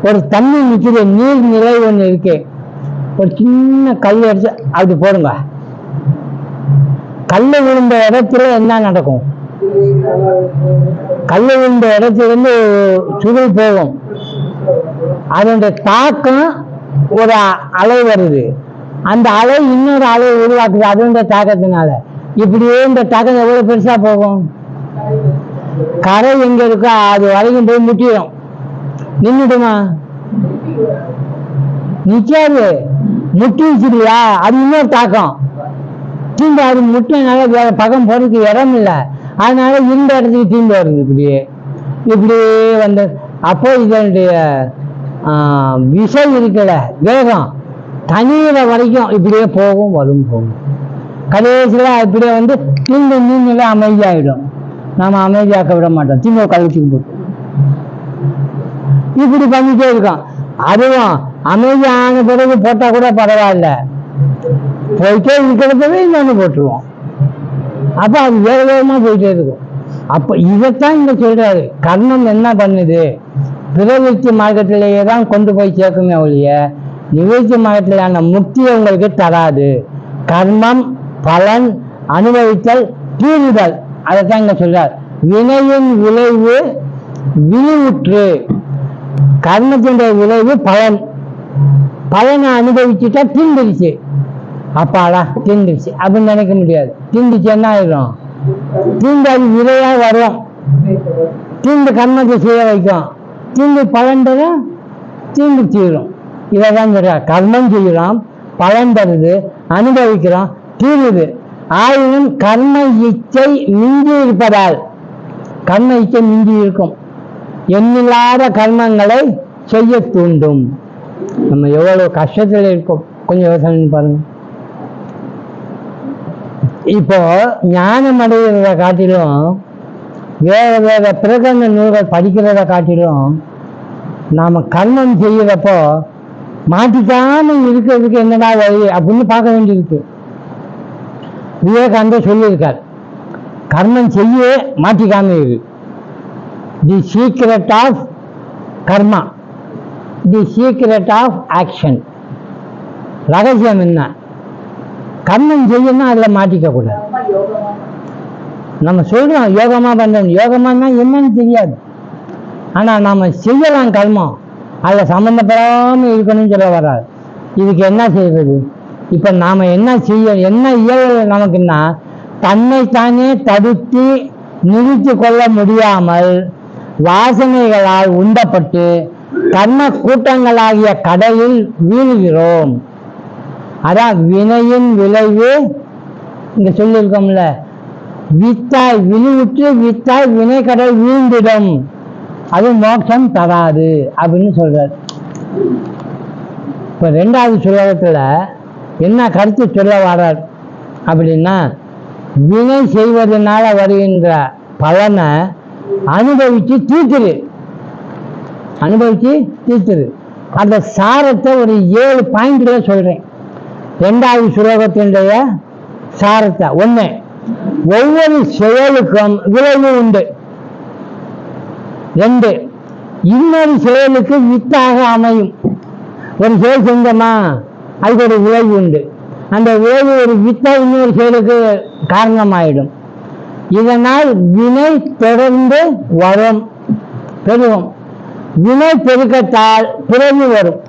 ஒரு தண்ணி நிற்கிற நீர் நிலை ஒண்ணு இருக்கு. ஒரு சின்ன கல் எடுத்து அப்படி போடுங்க. கல்லு விழுந்த இடத்துல என்ன நடக்கும்? கல்லு விழுந்த இடத்துல சுழல் போகும். அதனுடைய தாக்கம் ஒரு அலை வருது. அந்த அலை இன்னொரு அலை உருவாக்குது அதனுடைய தாக்கத்தினால. இப்படியே இந்த தாக்கம் எவ்வளவு பெருசா போகும்? கரை எங்க இருக்கோ அது வரைக்கும் போய் முட்டிடும். நின்றுடுமா? நிக்காது. முட்டி வச்சிருக்கியா, அது இன்னொரு தாக்கம். தீண்டு அது முட்டினால வேற பக்கம் போறதுக்கு இடம் இல்லை. அதனால இந்த இடத்துக்கு தீண்டு வருது. இப்படியே அப்போ இதனுடைய விசை இருக்கல, வேகம் தண்ணீரை வரைக்கும் இப்படியே போகும், வரும், போகும். கடைசியில இப்படியே தீண்டு நீங்களே அமைதியாயிடும். நாம அமைதியாக்க விட மாட்டோம். தீங்க கழுத்துக்கு போட்டு இப்படி பண்ணிட்டே இருக்கோம். அதுவும் அமைதியான பிறகு போட்டா கூட பரவாயில்ல, போயிட்டே இருக்கிறதவே இன்னொன்று போட்டுருவோம். அப்ப அது வேக வேகமா போயிட்டே இருக்கும். அப்ப இதைத்தான் இங்க சொல்றாரு. கர்மம் என்ன பண்ணுது? பிரவிற்த்தி மார்க்கத்திலேயே தான் கொண்டு போய் சேர்க்குமே ஒழிய நிவர்த்தி மார்க்கத்திலான முக்தியை உங்களுக்கு தராது. கர்மம், பலன், அனுபவித்தல், தீருதல், அதைத்தான் இங்க சொல்றார். வினையின் விளைவு விழிவுற்று. கர்மத்தினுடைய விளைவு பலன். பலனை அனுபவிச்சுட்டா தீண்டுருச்சு. அப்பாடா தீண்டுச்சு அப்படின்னு நினைக்க முடியாது. தீண்டுச்சு என்ன ஆயிடும்? தீண்டு அது விரையா வரும். தீண்டு கர்மத்தை செய்ய வைக்கும். தீண்டு பலன் தர தீண்டு தீரும். இதைதான் சொல்ற. கர்மம் செய்யலாம், பலன் தருது, அனுபவிக்கிறோம், தீருது. ஆயினும் கர்ம இச்சை மிஞ்சி இருப்பதால், கர்ம இச்சை மிஞ்சி இருக்கும். எண்ணில்லாத கர்மங்களை செய்ய தூண்டும். நம்ம எவ்வளவு கஷ்டத்துல இருக்கோம் கொஞ்சம் யோசனை பாருங்க. இப்போ ஞானம் அடைகிறத காட்டிலும் வேற வேற பிரகடன நூல்கள் படிக்கிறத காட்டிலும் நாம கர்மம் செய்யறப்போ மாட்டிக்காம இருக்கிறதுக்கு என்னடா வழி அப்படின்னு பார்க்க வேண்டியிருக்கு. விவேகானந்தர் சொல்லியிருக்கார், கர்மம் செய்ய மாட்டிக்காம இரு. The secret of karma, the secret of action. ரகசியம் என்ன? கர்மம் செய்யணும், அதில் மாட்டிக்க கூடாது. நம்ம சொல்றோம் யோகமா பண்றோம், யோகமானா என்னன்னு தெரியாது. ஆனா நாம செய்யலாம் கர்மம், அதில் சம்மந்தப்படாமல் இருக்கணும்னு சொல்ல வராது. இதுக்கு என்ன செய்வது? இப்போ நாம் என்ன இயல்பு நமக்குன்னா, தன்னைத்தானே தடுத்து நிறுத்தி கொள்ள முடியாமல் வாசனைகளால் உண்டப்பட்டு கர்ம கூட்டங்களாகிய கடலில் வீழ்கிறோம். அதான் வினையின் விளைவு. இங்க சொல்லியிருக்கோம்ல, வித்தாய் விழுவிட்டு வித்தாய் வினை கடல் வீழ்ந்திடும், அது மோட்சம் தராது அப்படின்னு சொல்றார். இப்போ 2வது சுலோகத்துல என்ன கருத்து சொல்ல வர்றார் அப்படின்னா, வினை செய்வதனால வருகின்ற பலனை அனுபவிச்சு தீர்த்துரு. அந்த சாரத்தை ஒரு 7 பாயிண்ட்ல சொல்றேன். 2வது சுலோகத்தினுடைய சாரத்தை. 1, ஒவ்வொரு செயலுக்கும் விளைவு உண்டு. 2, இன்னொரு செயலுக்கு வித்தாக அமையும். ஒரு செயல் செஞ்சோமா, அதுக்கு ஒரு விளைவு உண்டு. அந்த விளைவு ஒரு வித்தா இன்னொரு செயலுக்கு காரணமாயிடும். இதனால் வினை தொடர்ந்து வரும், பெருகும். வினை பெருக்கத்தால் பிறவி வரும்,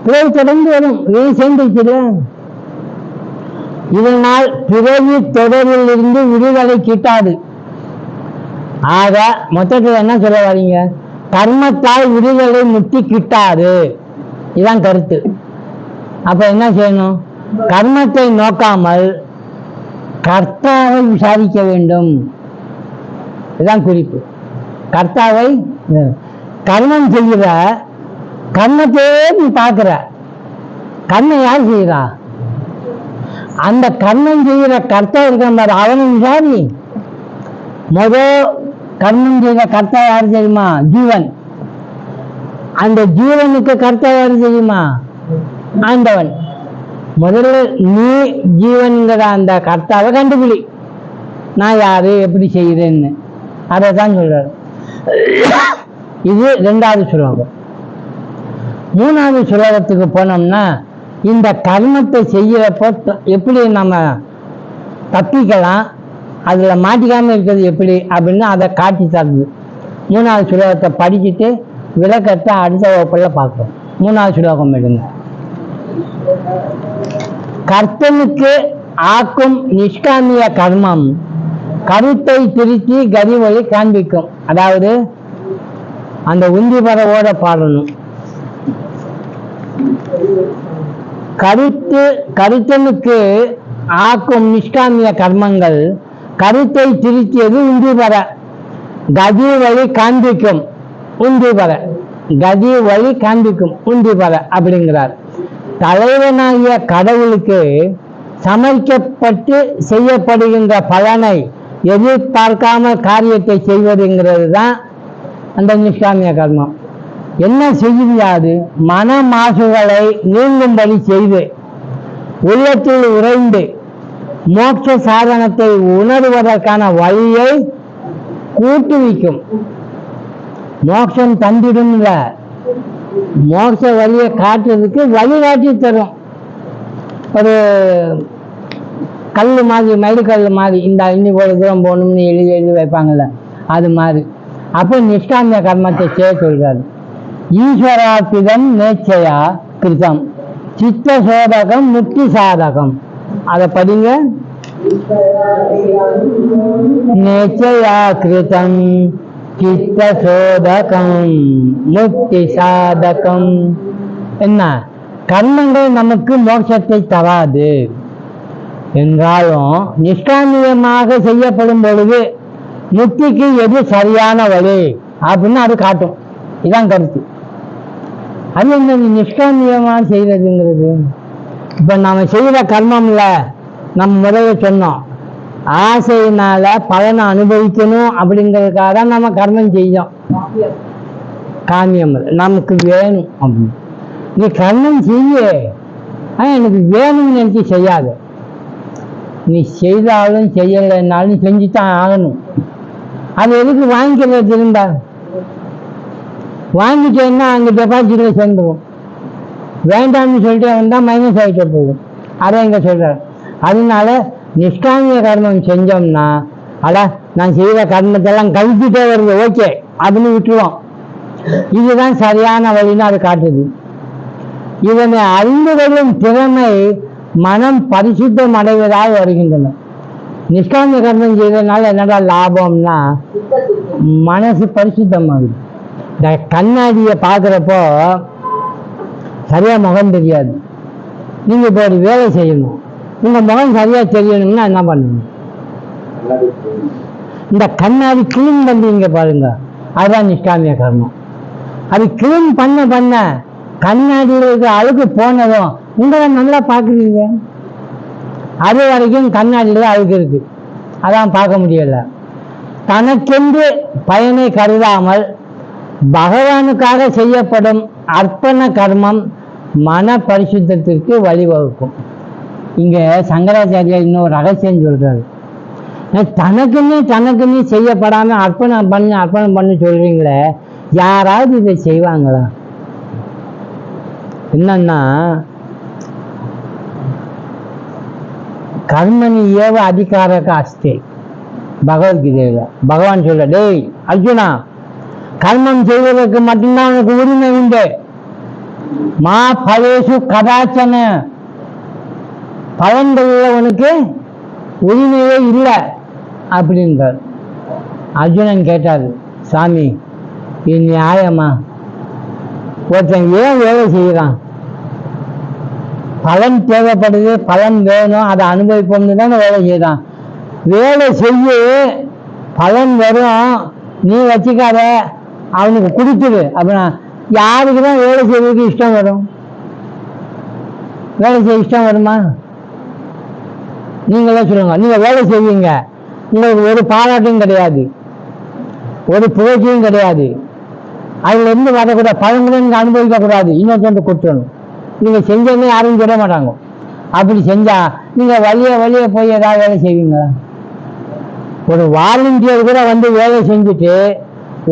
பிறவி தொடர்ந்து வரும். வினை சேர்ந்துச்சுல, இதனால் பிறவி தொடரில் இருந்து விடுதலை கிட்டாது. ஆக மொத்தத்தில் என்ன சொல்ல வரீங்க? கர்மத்தால் விடுதலை முத்தி கிட்டாது, இதுதான் கருத்து. அப்ப என்ன செய்யணும்? கர்மத்தை நோக்காமல் கர்த்தாவை விசாரிக்க வேண்டும், இதுதான் குறிப்பு. கர்த்தாவை, கர்மம் செய்கிற கர்மத்தையே நீ பார்க்கிற, கர்மம் யார் செய்கிறா? அந்த கர்மம் செய்கிற கர்த்தா இருக்க அவனை விசாரி. கர்மம் செய்த கர்த்தா யார் தெரியுமா? ஜீவன். அந்த ஜீவனுக்கு கர்த்தா யார் தெரியுமா? ஆண்டவன். முதல்ல நீ ஜீவன்கிற அந்த கர்த்தாவை கண்டுபிடி. நான் யாரு, எப்படி செய்கிறேன்னு, அதை தான் சொல்றாரு. இது 2வது சுலோகம். 3வது சுலோகத்துக்கு போனோம்னா, இந்த கர்மத்தை செய்யறப்போ எப்படி நம்ம தப்பிக்கலாம், அதுல மாட்டிக்காம இருக்கிறது எப்படி அப்படின்னு அதை காட்டி தருது. 3வது சுலோகத்தை படிச்சுட்டு விளக்கத்தை அடுத்த வகுப்புல பார்ப்போம். 3வது சுலோகம் எடுங்க. கர்த்தனுக்கு ஆக்கும் நிஷ்காமிய கர்மம் கருத்தை திருத்தி கதி வழி காண்பிக்கும். அதாவது அந்த உந்தி பறவோட பாடணும். கருத்தனுக்கு ஆக்கும் நிஷ்காமிய கர்மங்கள் கருத்தை திருத்தியது உந்தி பற, கதி வழி காண்பிக்கும் உந்தி பற, கதி வழி காண்பிக்கும் உந்தி பற அப்படிங்கிறார். தலைவனாகிய கடவுளுக்கு சமைக்கப்பட்டு செய்யப்படுகின்ற பலனை எதிர்பார்க்காமல் காரியத்தை செய்வதுங்கிறது தான் அந்த நிஷ்காமிய கர்மம். என்ன செய்யாது? மன மாசுகளை நீங்கும்படி செய்து உள்ளத்தில் உறைந்து மோட்ச சாதனத்தை உணர்வதற்கான வழியை கூட்டுவிக்கும். மோட்சம் தந்திடும், மோட்ச வழியை காட்டுறதுக்கு வழிகாட்டி தரும். ஒரு கல் மாதிரி, மயிறு கல் மாதிரி, இந்த இன்னைக்கு ஒரு தூரம் போகணும்னு எழுதி வைப்பாங்கல்ல, அது மாதிரி. அப்போ நிஷ்காமிய கர்மத்தை செய்ய சொல்றாரு. ஈஸ்வரார்ப்பிதம் நேச்சையா கிருதம் சித்த சோதகம் முக்தி சாதகம். அதை படிங்க. நேச்சையா கிருதம் சித்த சோதகம் முக்தி சாதகம். என்ன? கர்மங்கள் நமக்கு மோட்சத்தை தராது என்றாலும் நிஷ்காமியமாக செய்யப்படும் பொழுது முக்திக்கு எது சரியான வழி அப்படின்னு அது காட்டும். இதான் கருத்து. அது என்ன நிஷ்காமியமா செய்யறதுங்கிறது? இப்ப நாம செய்யற கர்மம்ல நம்ம முதல்ல சொன்னோம், ஆசையினால பலனை அனுபவிக்கணும் அப்படிங்கிறதுக்காக தான் நம்ம கர்மம் செய்யும். காமியம் நமக்கு வேணும் அப்படின்னு. நீ கர்மம் செய்ய, ஆனால் எனக்கு வேணும்னு நினச்சி செய்யாது. நீ செய்தாலும் செய்யலைன்னாலும் செஞ்சுதான் ஆகணும். அது எதுக்கு வாங்கிக்கிறது? திரும்ப வாங்கிட்டேன்னா அங்கே டெபாசிட்டில் சேர்ந்துடும். வேண்டாம்னு சொல்லிட்டு வந்தால் மைனஸ் ஆகிட்டே போகும். அதை இங்கே சொல்கிறார். அதனால நிஷ்காமிய கர்மம் செஞ்சோம்னா, நான் செய்கிற கர்மத்தெல்லாம் கழிச்சுட்டே வருது, ஓகே அப்படின்னு விட்டுருவோம். இதுதான் சரியான வழின்னு அது காட்டுது. இதனை அறிந்து கொள்ளும் திறமை மனம் பரிசுத்தம் அடைவதாக வருகின்றன. நிஷ்காமிய கர்மம் செய்வதனால என்னடா லாபம்னா, மனசு பரிசுத்தமாகுது. இந்த கண்ணாடியை பார்க்குறப்போ சரியா முகம் தெரியாது. நீங்கள் இப்போ ஒரு வேலை செய்யணும், உங்கள் முகம் சரியாக தெரியணும்னா என்ன பண்ணணும்? இந்த கண்ணாடி கிளீன் பண்ணுறீங்க பாருங்க, அதுதான் நிஷ்காமிய கர்மம். அது கிளீன் பண்ண கண்ணாடியில் இருக்கிற அழுக்கு போனதும் உங்களை நல்லா பார்க்குறீங்க. அது வரைக்கும் கண்ணாடியில் தான் அழுக்கு இருக்கு, அதான் பார்க்க முடியல. தனக்கென்று பயனை கருதாமல் பகவானுக்காக செய்யப்படும் அர்ப்பண கர்மம் மன பரிசுத்திற்கு வழிவகுக்கும். இங்க சங்கராச்சாரியார் இன்னொரு ரகசியம் சொல்றாரு. தனக்குன்னு செய்யப்படாம அர்ப்பணம் பண்ணு சொல்றீங்களே, யாராவது இதை செய்வாங்களா? என்னன்னா, கர்மணி ஏவ அதிகாரக அஸ்தே பகவத்கீதையில பகவான் சொல்ல, டேய் அர்ஜுனா, கர்மம் செய்வதற்கு மட்டும்தான் உனக்கு உரிமை உண்டு. மா பலேசு கதாச்சன, பலன்கள்ல உனக்கு உரிமையே இல்லை அப்படின்றார். அர்ஜுனன் கேட்டார், சாமி இது நியாயமா? ஒருத்தன் ஏன் வேலை செய்யறான்? பலன் தேவைப்படுது, பலன் வேணும், அதை அனுபவிப்போம்னு தானே வேலை செய்யறான். வேலை செய்ய பலன் வரும், நீ வச்சுக்காத, அவனுக்கு கொடுத்துரு அப்படின்னா யாருக்கு தான் வேலை செய்வதற்கு இஷ்டம் வரும்? வேலை செய்ய இஷ்டம் வருமா? நீங்களே சொல்லுங்க. நீங்க வேலை செய்வீங்க, உங்களுக்கு ஒரு பாராட்டும் கிடையாது, ஒரு புகழ்ச்சியும் கிடையாது, அதுல இருந்து வரக்கூடாது பழங்களும் நீங்க அனுபவிக்க கூடாது, இன்னொருத்தர் கொடுத்துடணும். நீங்க செஞ்சோன்னே யாரும் சொல்ல மாட்டாங்க. அப்படி செஞ்சா நீங்க வழிய போய் ஏதாவது வேலை செய்வீங்களா? ஒரு வாலண்டியர் கூட வந்து வேலை செஞ்சுட்டு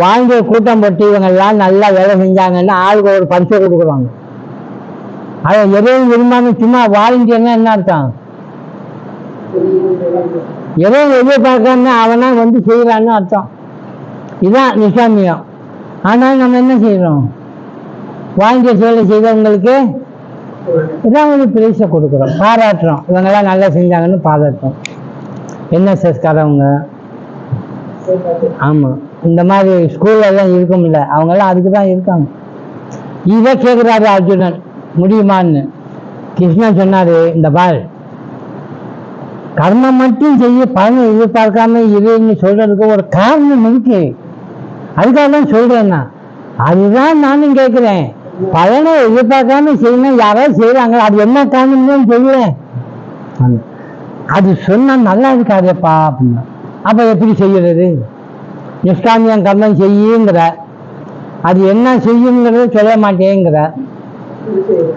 வாங்கிய கூட்டம் போட்டு இவங்க எல்லாம் நல்லா வேலை செஞ்சாங்கன்னா ஆளுக்கு ஒரு பரிசை கொடுக்குறாங்க. அதை எதையும் விரும்பாம சும்மா வாலண்டியர்னா என்ன அர்த்தம்? எதையும் எதிர்பார்க்காம அவனா வந்து செய்யறான்னு அர்த்தம். இதுதான் நிஷ்காமியம். ஆனால் நம்ம என்ன செய்யறோம்? வாங்கிய வேலை செய்தவங்களுக்கு இதான் ஒரு பிரைஸை கொடுக்குறோம், பாராட்டுறோம். இவங்கெல்லாம் நல்லா செஞ்சாங்கன்னு பாராட்டுறோம். என்எஸ்எஸ்காரவங்க, ஆமாம், இந்த மாதிரி ஸ்கூல்லலாம் இருக்கும்ல, அவங்கெல்லாம் அதுக்கு தான் இருக்காங்க. இதை கேட்குறாரு அர்ஜுனன், முடியுமான்னு. கிருஷ்ணன் சொன்னாரு, இந்த பால் கர்மம் மட்டும் செய்ய பலனை எதிர்பார்க்காம இருன்னு சொல்றதுக்கு ஒரு காரணம் இருக்கு, அதுக்காக தான் சொல்றேன்னா. அதுதான் நானும் கேட்கிறேன், பலனை எதிர்பார்க்காம செய்யணும் யாராவது செய்யறாங்க, அது என்ன காரணம்னு தெரியல. அது சொன்னா நல்லா இருக்காதேப்பா அப்படின்னா. அப்ப எப்படி செய்யறது? நிஷ்காமியம் கர்மம் செய்யுங்கிற, அது என்ன செய்யுங்கிறத சொல்ல மாட்டேங்கிற,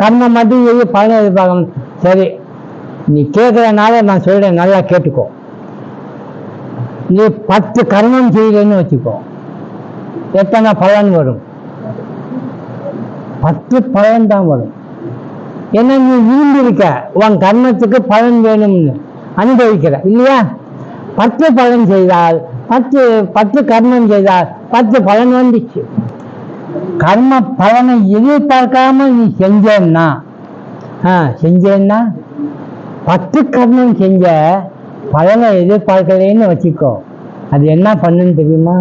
கர்மம் மட்டும் செய்ய பலனை எதிர்பார்க்கணும். சரி, நீ கேட்கறதுனால நான் சொல்றேன், நல்லா கேட்டுக்கோ. நீ 10 கர்மம் செய்யலன்னு வச்சுக்கோ, எத்தனை பலன் வரும்? 10 பலன் தான் வரும். ஏன்னா நீ விரும்பி இருக்க, உன் கர்மத்துக்கு பலன் வேணும்னு அனுபவிக்கிற இல்லையா? 10 பலன் செய்தால் 10 கர்மம் செய்தால் 10 பலன் வந்துச்சு. கர்ம பலனை எதிர்பார்க்காம நீ செஞ்சேன்னா 10 கர்மம் செஞ்ச பலனை எதிர்பார்க்கலன்னு வச்சுக்கோ, அது என்ன பண்ணுன்னு தெரியுமா?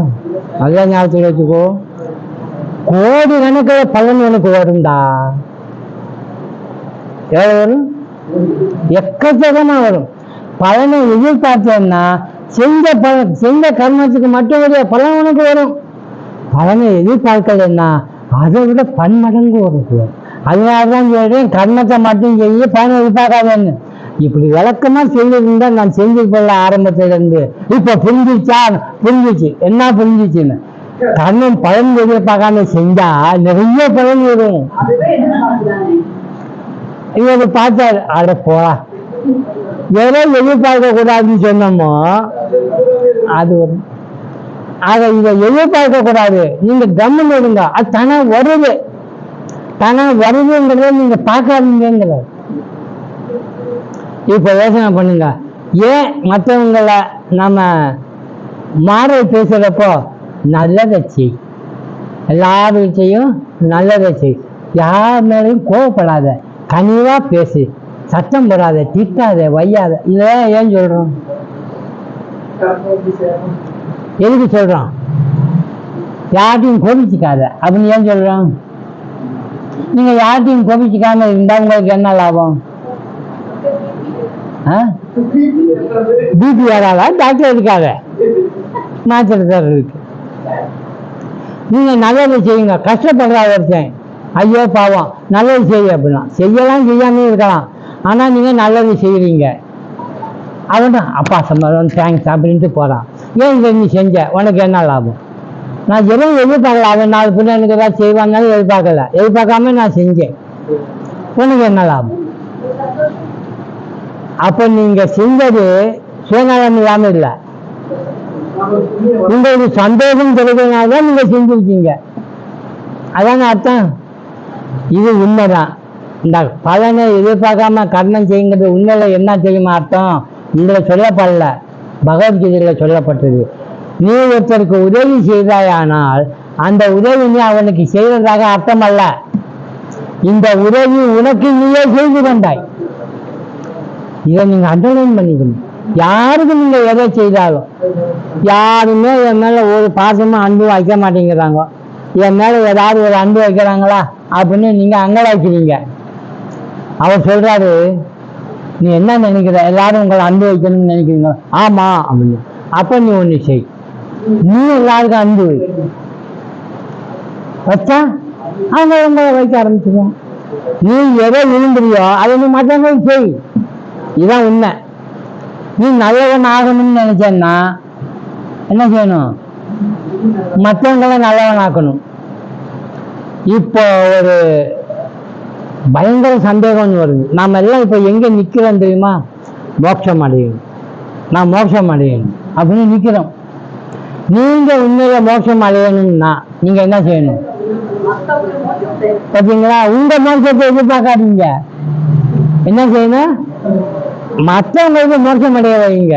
நல்லா ஞாபகத்தில் வச்சுக்கோ, கோடி கணக்கில் பலன் உனக்கு வரும்டா. எவ்வளவு வரும்? எக்கச்சக்கமா வரும். பலனை எதிர்பார்த்தேன்னா செஞ்ச கர்மத்துக்கு மட்டும் பலன் உனக்கு வரும். பலனை எதிர்பார்க்கலன்னா அதை விட பன்மடங்கு உனக்கு வரும். அதனாலதான் சொல்றேன், கர்மத்தை மட்டும் செய்ய பலனை எதிர்பார்க்காதேன்னு. இப்படி விளக்கமா சொல்லியிருந்தா நான் செஞ்சு கொள்ள ஆரம்பத்துல இருந்து இப்ப புரிஞ்சிச்சு. என்ன புரிஞ்சிச்சுன்னு கர்ணன் பலன் எதிர்பார்க்காம செஞ்சா நிறைய பலன் வரும். இவர் பார்த்தாரு, அட போடா, எதை எதிர்பார்க்க கூடாதுன்னு சொன்னோமோ அது ஒரு. ஆக இதை எதிர்பார்க்க கூடாது, நீங்க கவனம் எடுங்க, அது தானா வருது. தானா வருதுங்கிறத நீங்க பார்க்காதீங்கிற. இப்ப யோசனை பண்ணுங்க, ஏன் மற்றவங்களை நம்ம மாறல் பேசுறப்போ நல்லதை செய், எல்லாருக்கையும் நல்லதை செய், யார் மேலையும் கோவப்படாத, கனிவா பேசு, சத்தம் போடாத, திட்டாத, வையாத, இதெல்லாம் ஏன் சொல்றோம்? எதுக்கு சொல்றோம்? யார்ட்டையும் கோபிச்சுக்காத அப்படின்னு ஏன் சொல்றோம்? நீங்க யார்ட்டையும் கோபிச்சுக்காம இருந்தா உங்களுக்கு என்ன லாபம்? பிபி வராதா? டாக்டர் இருக்காத, மாத்திரை இருக்கு. நீங்க நல்லது செய்யுங்க. கஷ்டப்படுறா ஒருத்தன், ஐயோ பாவம், நல்லது செய்ய அப்படின்னா செய்யலாம், செய்யாமே இருக்கலாம். ஆனா நீங்க நல்லது செய்யறீங்க, அவன் அப்பா சம்பளம் தேங்க்ஸ் அப்படின்ட்டு போறான். ஏன் இதை நீ செஞ்ச, உனக்கு என்ன லாபம்? நான் எதுவும் எதிர்பார்க்கல, அவன் 4 பிள்ளை எனக்கு ஏதாவது செய்வாங்கன்னு எதிர்பார்க்கல, எதிர்பார்க்காம நான் செஞ்சேன், உனக்கு என்ன லாபம்? அப்ப நீங்க செஞ்சது சுயநலம் இல்லாம இல்லை, உங்களுக்கு சந்தோஷம் கிடைக்கிறதுனாலதான் நீங்க செஞ்சிருக்கீங்க. அதான அர்த்தம். இது உண்மைதான். இந்த பலனை எதிர்பார்க்காம கர்மம் செய்யுங்கிறது உண்மையில என்ன தெரியுமா அர்த்தம்? இதுல சொல்லப்படல, பகவத்கீதையில சொல்லப்பட்டது. நீ ஒருத்தருக்கு உதவி செய்தாயானால் அந்த உதவி நீ அவனுக்கு செய்வதாக அர்த்தம் அல்ல. இந்த உதவி உனக்கு நீயே செய்து கொண்டாய். இதை நீங்க அண்டர்லைன் பண்ணிக்கணும். யாருக்கு நீங்க எதை செய்தாலும், யாருமே என் மேல ஒரு பாசமா அன்பு வைக்க மாட்டேங்கிறாங்க, என் மேல ஏதாவது ஒரு அன்பு வைக்கிறாங்களா அப்படின்னு நீங்க அங்கலாய்க்கிறீங்க. அவர் சொல்றாரு, நீ என்ன நினைக்கிற, எல்லாரும் உங்களை அன்பு வைக்கணும்னு நினைக்கிறீங்க, ஆமா அப்படின்னு. அப்ப நீ ஒண்ணு செய், நீ எல்லாருக்கும் அன்பு வச்சா அவங்க உங்களை வைக்க ஆரம்பிச்சுக்கோம். நீ எதை விரும்புறியோ அதை நீ மற்றவங்களுக்கு செய். இதுதான் உண்மை. நீ நல்லவன் ஆகணும்னு நினைச்சேன்னா என்ன செய்யணும்? மற்றவங்களை நல்லவன் ஆக்கணும். இப்போ ஒரு பயங்கர சந்தேகம் வருது, நாம எல்லாம் இப்ப எங்க நிக்கிறோம் தெரியுமா? மோட்சம் அடையணும், நான் மோட்சம் அடையணும் அப்படின்னு நிக்கிறோம். நீங்க உண்மையில மோட்சம் அடையணும்னா நீங்க என்ன செய்யணும்? பார்த்தீங்களா? உங்க மோட்சத்தை எதிர்பார்க்காதீங்க. என்ன செய்யணும்? மற்றவங்களுக்கு மோட்சம் அடைய வைங்க.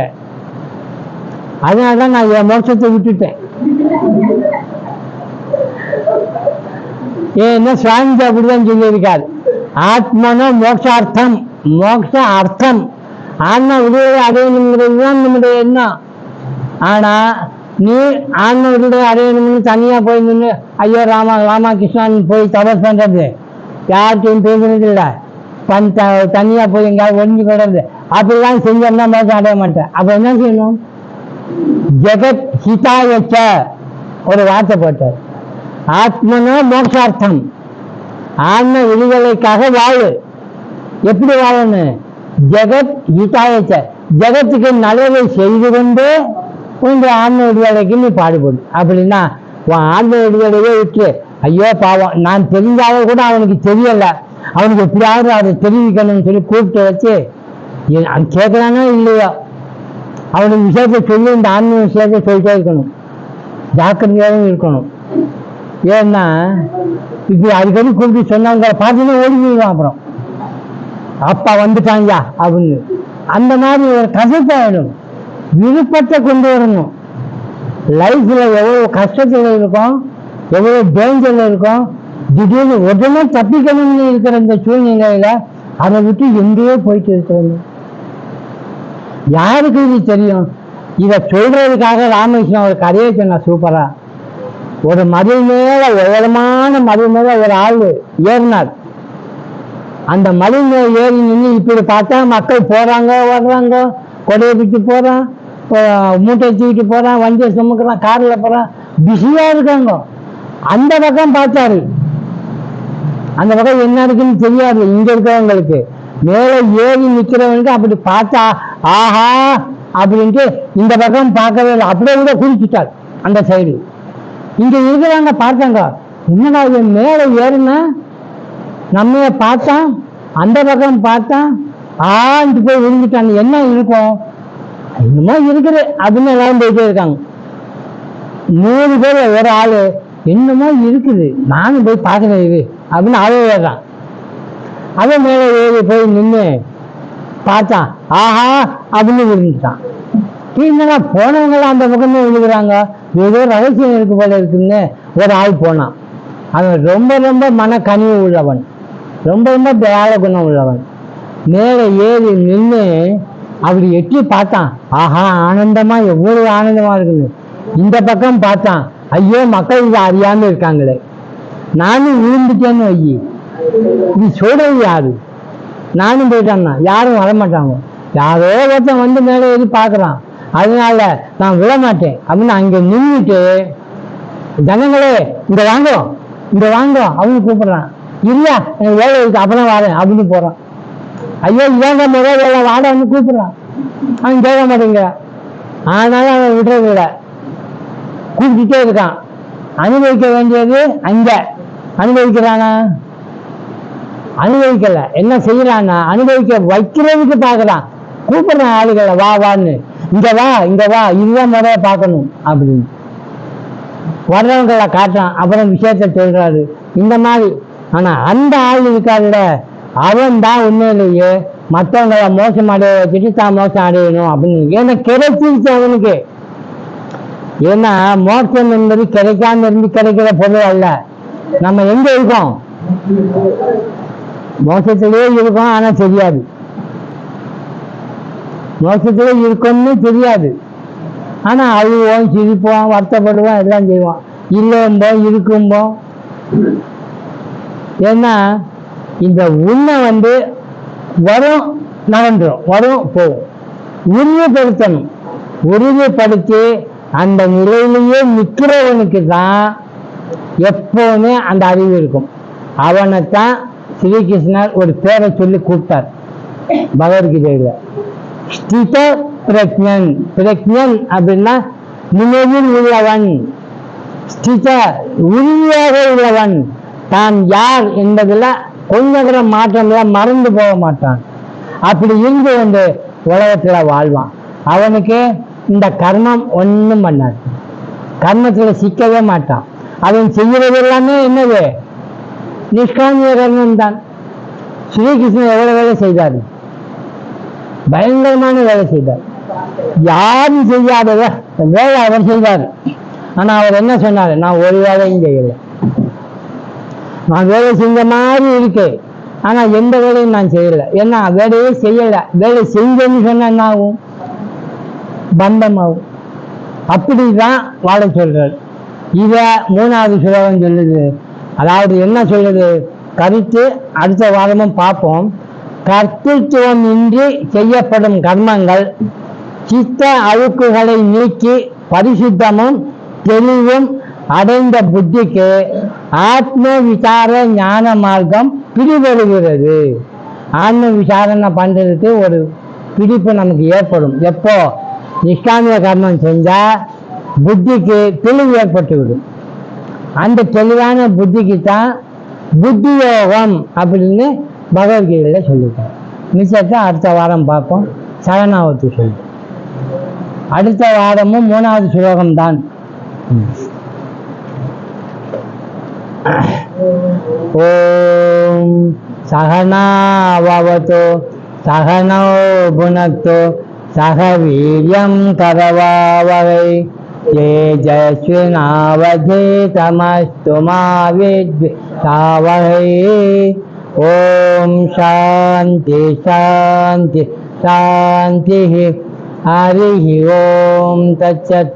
அதனாலதான் நான் என் மோட்சத்தை விட்டுட்டேன். ஏன்னா சுவாமிஜி அப்படிதான் சொல்லியிருக்காரு, ஆத்மனோ மோட்சார்த்தம், மோட்ச அர்த்தம், ஆன்மா விடுதலை அடையணுங்கிறது தான் நம்முடைய எண்ணம். ஆனா நீ ஆன்மா விடுதலை அடையணும்னு தனியா போய் நின்று ஐயோ ராமா ராமா கிருஷ்ணான்னு போய் தபஸ் பண்றது, யார்கிட்டையும் பேசுறது இல்லை, தனியா போய் எங்கேயாவது ஒழிஞ்சு போடுறது, அப்படிலாம் செஞ்சோம்னா மோட்சம் அடைய மாட்டேன். அப்ப என்ன செய்யணும்? ஜெகத் ஹிதாயச்ச ஒரு வார்த்தை போட்டார், ஆத்மனோ மோட்சார்த்தம், ஆன்ம விடுதலைக்காக வாழு. எப்படி வாழணும்? ஜெகத் ஹிதாயச்ச, ஜெகத்துக்கு நல்லதை செய்து கொண்டு உங்க ஆன்ம விடுதலைக்கு நீ பாடுபடு. அப்படின்னா உன் ஆன்ம விடுதலையே விட்டு, ஐயோ பாவம், நான் தெரிஞ்சாலும் கூட அவனுக்கு தெரியல, அவனுக்கு எப்படியாவது அதை தெரிவிக்கணும்னு சொல்லி கூப்பிட்டு வச்சு கேட்கறானோ இல்லையோ அவனுக்கு விஷயத்தை சொல்லி இந்த ஆன்மீக விஷயத்தை சொல்லிட்டே இருக்கணும், ஜாக்கிரதையாகவும் இருக்கணும். ஏன்னா இப்படி அடிக்கடி கூப்பிட்டு சொன்னவங்க பார்த்துதான் ஓடிடுவான். அப்புறம் அப்பா வந்துட்டாங்க அப்படின்னு அந்த மாதிரி ஒரு கசப்பாயிடும். விருப்பத்தை கொண்டு வரணும். லைஃப்ல எவ்வளவு கஷ்டத்துல இருக்கும், எவ்வளவு டேஞ்சர்ல இருக்கும், திடீர்னு உடனே தப்பிக்கணும்னு இருக்கிற இந்த சூழ்நிலையில அதை விட்டு எங்கேயோ போயிட்டு இருக்கிறது. யாருக்கு இது தெரியும்? இதை சொல்றதுக்காக ராமகிருஷ்ணன் ஒரு கதையை சொன்ன சூப்பரா. ஒரு மது மேல, உயரமான மது மேல ஒரு ஆள் ஏறினார். அந்த மது மேல ஏறி நின்று இப்படி பார்த்தா மக்கள் போறாங்க வர்றாங்க, கொடையை பிடிச்சு போறான், மூட்டை தூக்கிட்டு போறான், வண்டியை சுமக்கிறான், கார்ல போறான், பிஸியா இருக்காங்க. அந்த பக்கம் பார்த்தாரு, அந்த பக்கம் என்ன இருக்குன்னு தெரியாது இங்க இருக்கிறவங்களுக்கு. மேல ஏறி நிக்கிறவனுக்கு அப்படி பார்த்தா ஆஹா அப்படின்ட்டு இந்த பக்கம் பார்க்கவே இல்லை, அப்படியே கூட குடிச்சுட்டார் அந்த சைடு. இங்க இருக்கிறாங்க பார்த்தாங்க, என்னடா இது மேலே ஏறுனா நம்ம பார்த்தா அந்த பக்கம் பார்த்தா ஆண்டு போய் விழுந்துட்டாங்க, என்ன இருக்கும் என்னமோ இருக்குது அப்படின்னு எல்லாரும் போயிட்டே இருக்காங்க. 100 பேர் ஒரு ஆளு என்னமோ இருக்குது நானும் போய் பார்க்கிறேன் இது அப்படின்னு அவன் ஏறான். அவன் மேலே ஏறி போய் நின்று பார்த்தான், ஆஹா அப்படின்னு விழுந்துட்டான். என்னன்னா போனவங்களாம் அந்த பக்கமே விழுகிறாங்க, ஏதோ ரகசியம் இருக்கு போல இருக்குன்னு ஒரு ஆள் போனான். அவன் ரொம்ப ரொம்ப மன கனிவு உள்ளவன், ரொம்ப ரொம்ப தயால குணம் உள்ளவன். மேலே ஏறி நின்று அப்படி எட்டி பார்த்தான், ஆஹா ஆனந்தமா எவ்வளவு ஆனந்தமா இருக்குன்னு. இந்த பக்கம் பார்த்தான், ஐயோ மக்கள் இதை அறியாம இருக்காங்களே, நானும் விழுந்துட்டேன்னு வை, இது சொல்றது யாரு, நானும் போயிட்டான்னா யாரும் வரமாட்டாங்க, யாரோ ஒருத்தன் வந்து மேலே ஏறி பார்க்குறான், அதனால நான் விட மாட்டேன் அப்படின்னு அங்கே நின்றுட்டு, ஜனங்களே இங்க வாங்க இங்க வாங்க அவங்க கூப்பிடுறான். இல்லையா எனக்கு வேலை இருக்கு அப்புறம் வரேன் அப்படின்னு போறான். ஐயோ இதாங்க முதல் வேலை வாடன்னு கூப்பிடுறான், அவன் கேட்க மாட்டேங்கிறான். ஆனாலும் அவன் விடுறது இல்லை, கூப்பிட்டுட்டே இருக்கான். அனுபவிக்க வேண்டியது அங்க அனுபவிக்கிறானா, அனுபவிக்கல, என்ன செய்யறான்னா அனுபவிக்க வைக்கிறதுக்கு பார்க்கறான். கூப்பிடுறான் ஆளுகளை, வா வான்னு, இங்க வா இங்க வா, இதுதான் முறைய பார்க்கணும் அப்படின்னு வர்றவங்களை காட்டுறான். அப்புறம் விஷயத்த சொல்றாரு இந்த மாதிரி. ஆனா அந்த ஆள் இருக்காருல, அவன் தான் உண்மையிலேயே மற்றவங்களை மோசம் அடைய வச்சுட்டு தான் மோசம் அடையணும் அப்படின்னு. ஏன்னா கிடைச்சிருச்சு அவனுக்கு. ஏன்னா மோட்சம் என்பது கிடைக்காம இருந்து கிடைக்கிற பொருள் அல்ல. நம்ம எங்க இருக்கோம், மோட்சத்திலேயே இருக்கோம், ஆனா தெரியாது, மோட்சத்திலே இருக்கோம்னு தெரியாது. ஆனா அழுவோம், சிரிப்போம், வருத்தப்படுவோம், எல்லாம் செய்வோம், இல்லம்போம் இருக்கும்போம். ஏன்னா இந்த உண்மை வரும் நடந்துடும், வரும் போகும். உறுதிப்படுத்தணும், உறுதிப்படுத்தி அந்த நிலையிலேயே நிற்கிறவனுக்கு தான் எப்பவுமே அந்த அறிவு இருக்கும். அவனைத்தான் ஸ்ரீகிருஷ்ணர் ஒரு பேரை சொல்லி கூப்பிட்டார் பகவத்கீதையில, ஸ்தித பிரக்ஞன். பிரக்ஞன் அப்படின்னா நினைவில் உள்ளவன், ஸ்தித உறுதியாக உள்ளவன், தான் யார் என்பதில் கொஞ்சம் மாற்றம்ல மறந்து போக மாட்டான். அப்படி இருந்து உலகத்துல வாழ்வான். அவனுக்கு இந்த கர்மம் ஒன்றும் பண்ணாது, கர்மத்துல சிக்கவே மாட்டான். அவன் செய்கிறது எல்லாமே என்னது, நிஷ்காமிய கர்மம் தான். ஸ்ரீகிருஷ்ணன் எவ்வளவு வேலை செய்தார், பயங்கரமான வேலை செய்தார், யாரும் செய்யாத வேலை அவர் செய்தார். ஆனா அவர் என்ன சொன்னார், நான் ஒரு வேலையும் செய்யல, நான் வேலை செஞ்ச மாதிரி இருக்கு, ஆனா எந்த வேலையும் நான் செய்யல. ஏன்னா வேலையே செய்யல, வேலை செஞ்சேன்னு சொன்ன என்ன ஆகும், பந்தமாகும். அப்படிதான் வாழ சொல்றார். இத 3வது ஸ்லோகம் சொல்லுது. அதாவது என்ன சொல்லுது, கருத்து அடுத்த வாரமும் பார்ப்போம். கர்த்தத்துவம் இன்றி செய்யப்படும் கர்மங்கள் சித்த அழுக்குகளை நீக்கி பரிசுத்தமும் தெளிவும் அடைந்த புத்திக்கு ஆத்ம விசார ஞான மார்க்கம் பிடிபடுகிறது. ஆத்ம விசாரணை பண்றதுக்கு ஒரு பிடிப்பு நமக்கு ஏற்படும். எப்போ நிஷ்காமிய கர்மம் செஞ்சா புத்திக்கு தெளிவு ஏற்பட்டுவிடும். அந்த தெளிவான புத்திக்கு தான் புத்தி யோகம் அப்படின்னு பகவத்கீதையில சொல்லிட்டார். மிச்சத்தை அடுத்த வாரம் பார்ப்போம். சரணாவத்து சொல்லு. அடுத்த வாரமும் 3வது ஸ்லோகம் தான். ஓம் சகனாவவதோ சகனோ புனக்தோ சக வீர்யம் கரவாவகை தேஜஸ்வினாவதீதமஸ்து மா வித்விஷாவகை. ஓம் சாந்தி சாந்தி சாந்தி. ஹரி ஓம் தத்சத்.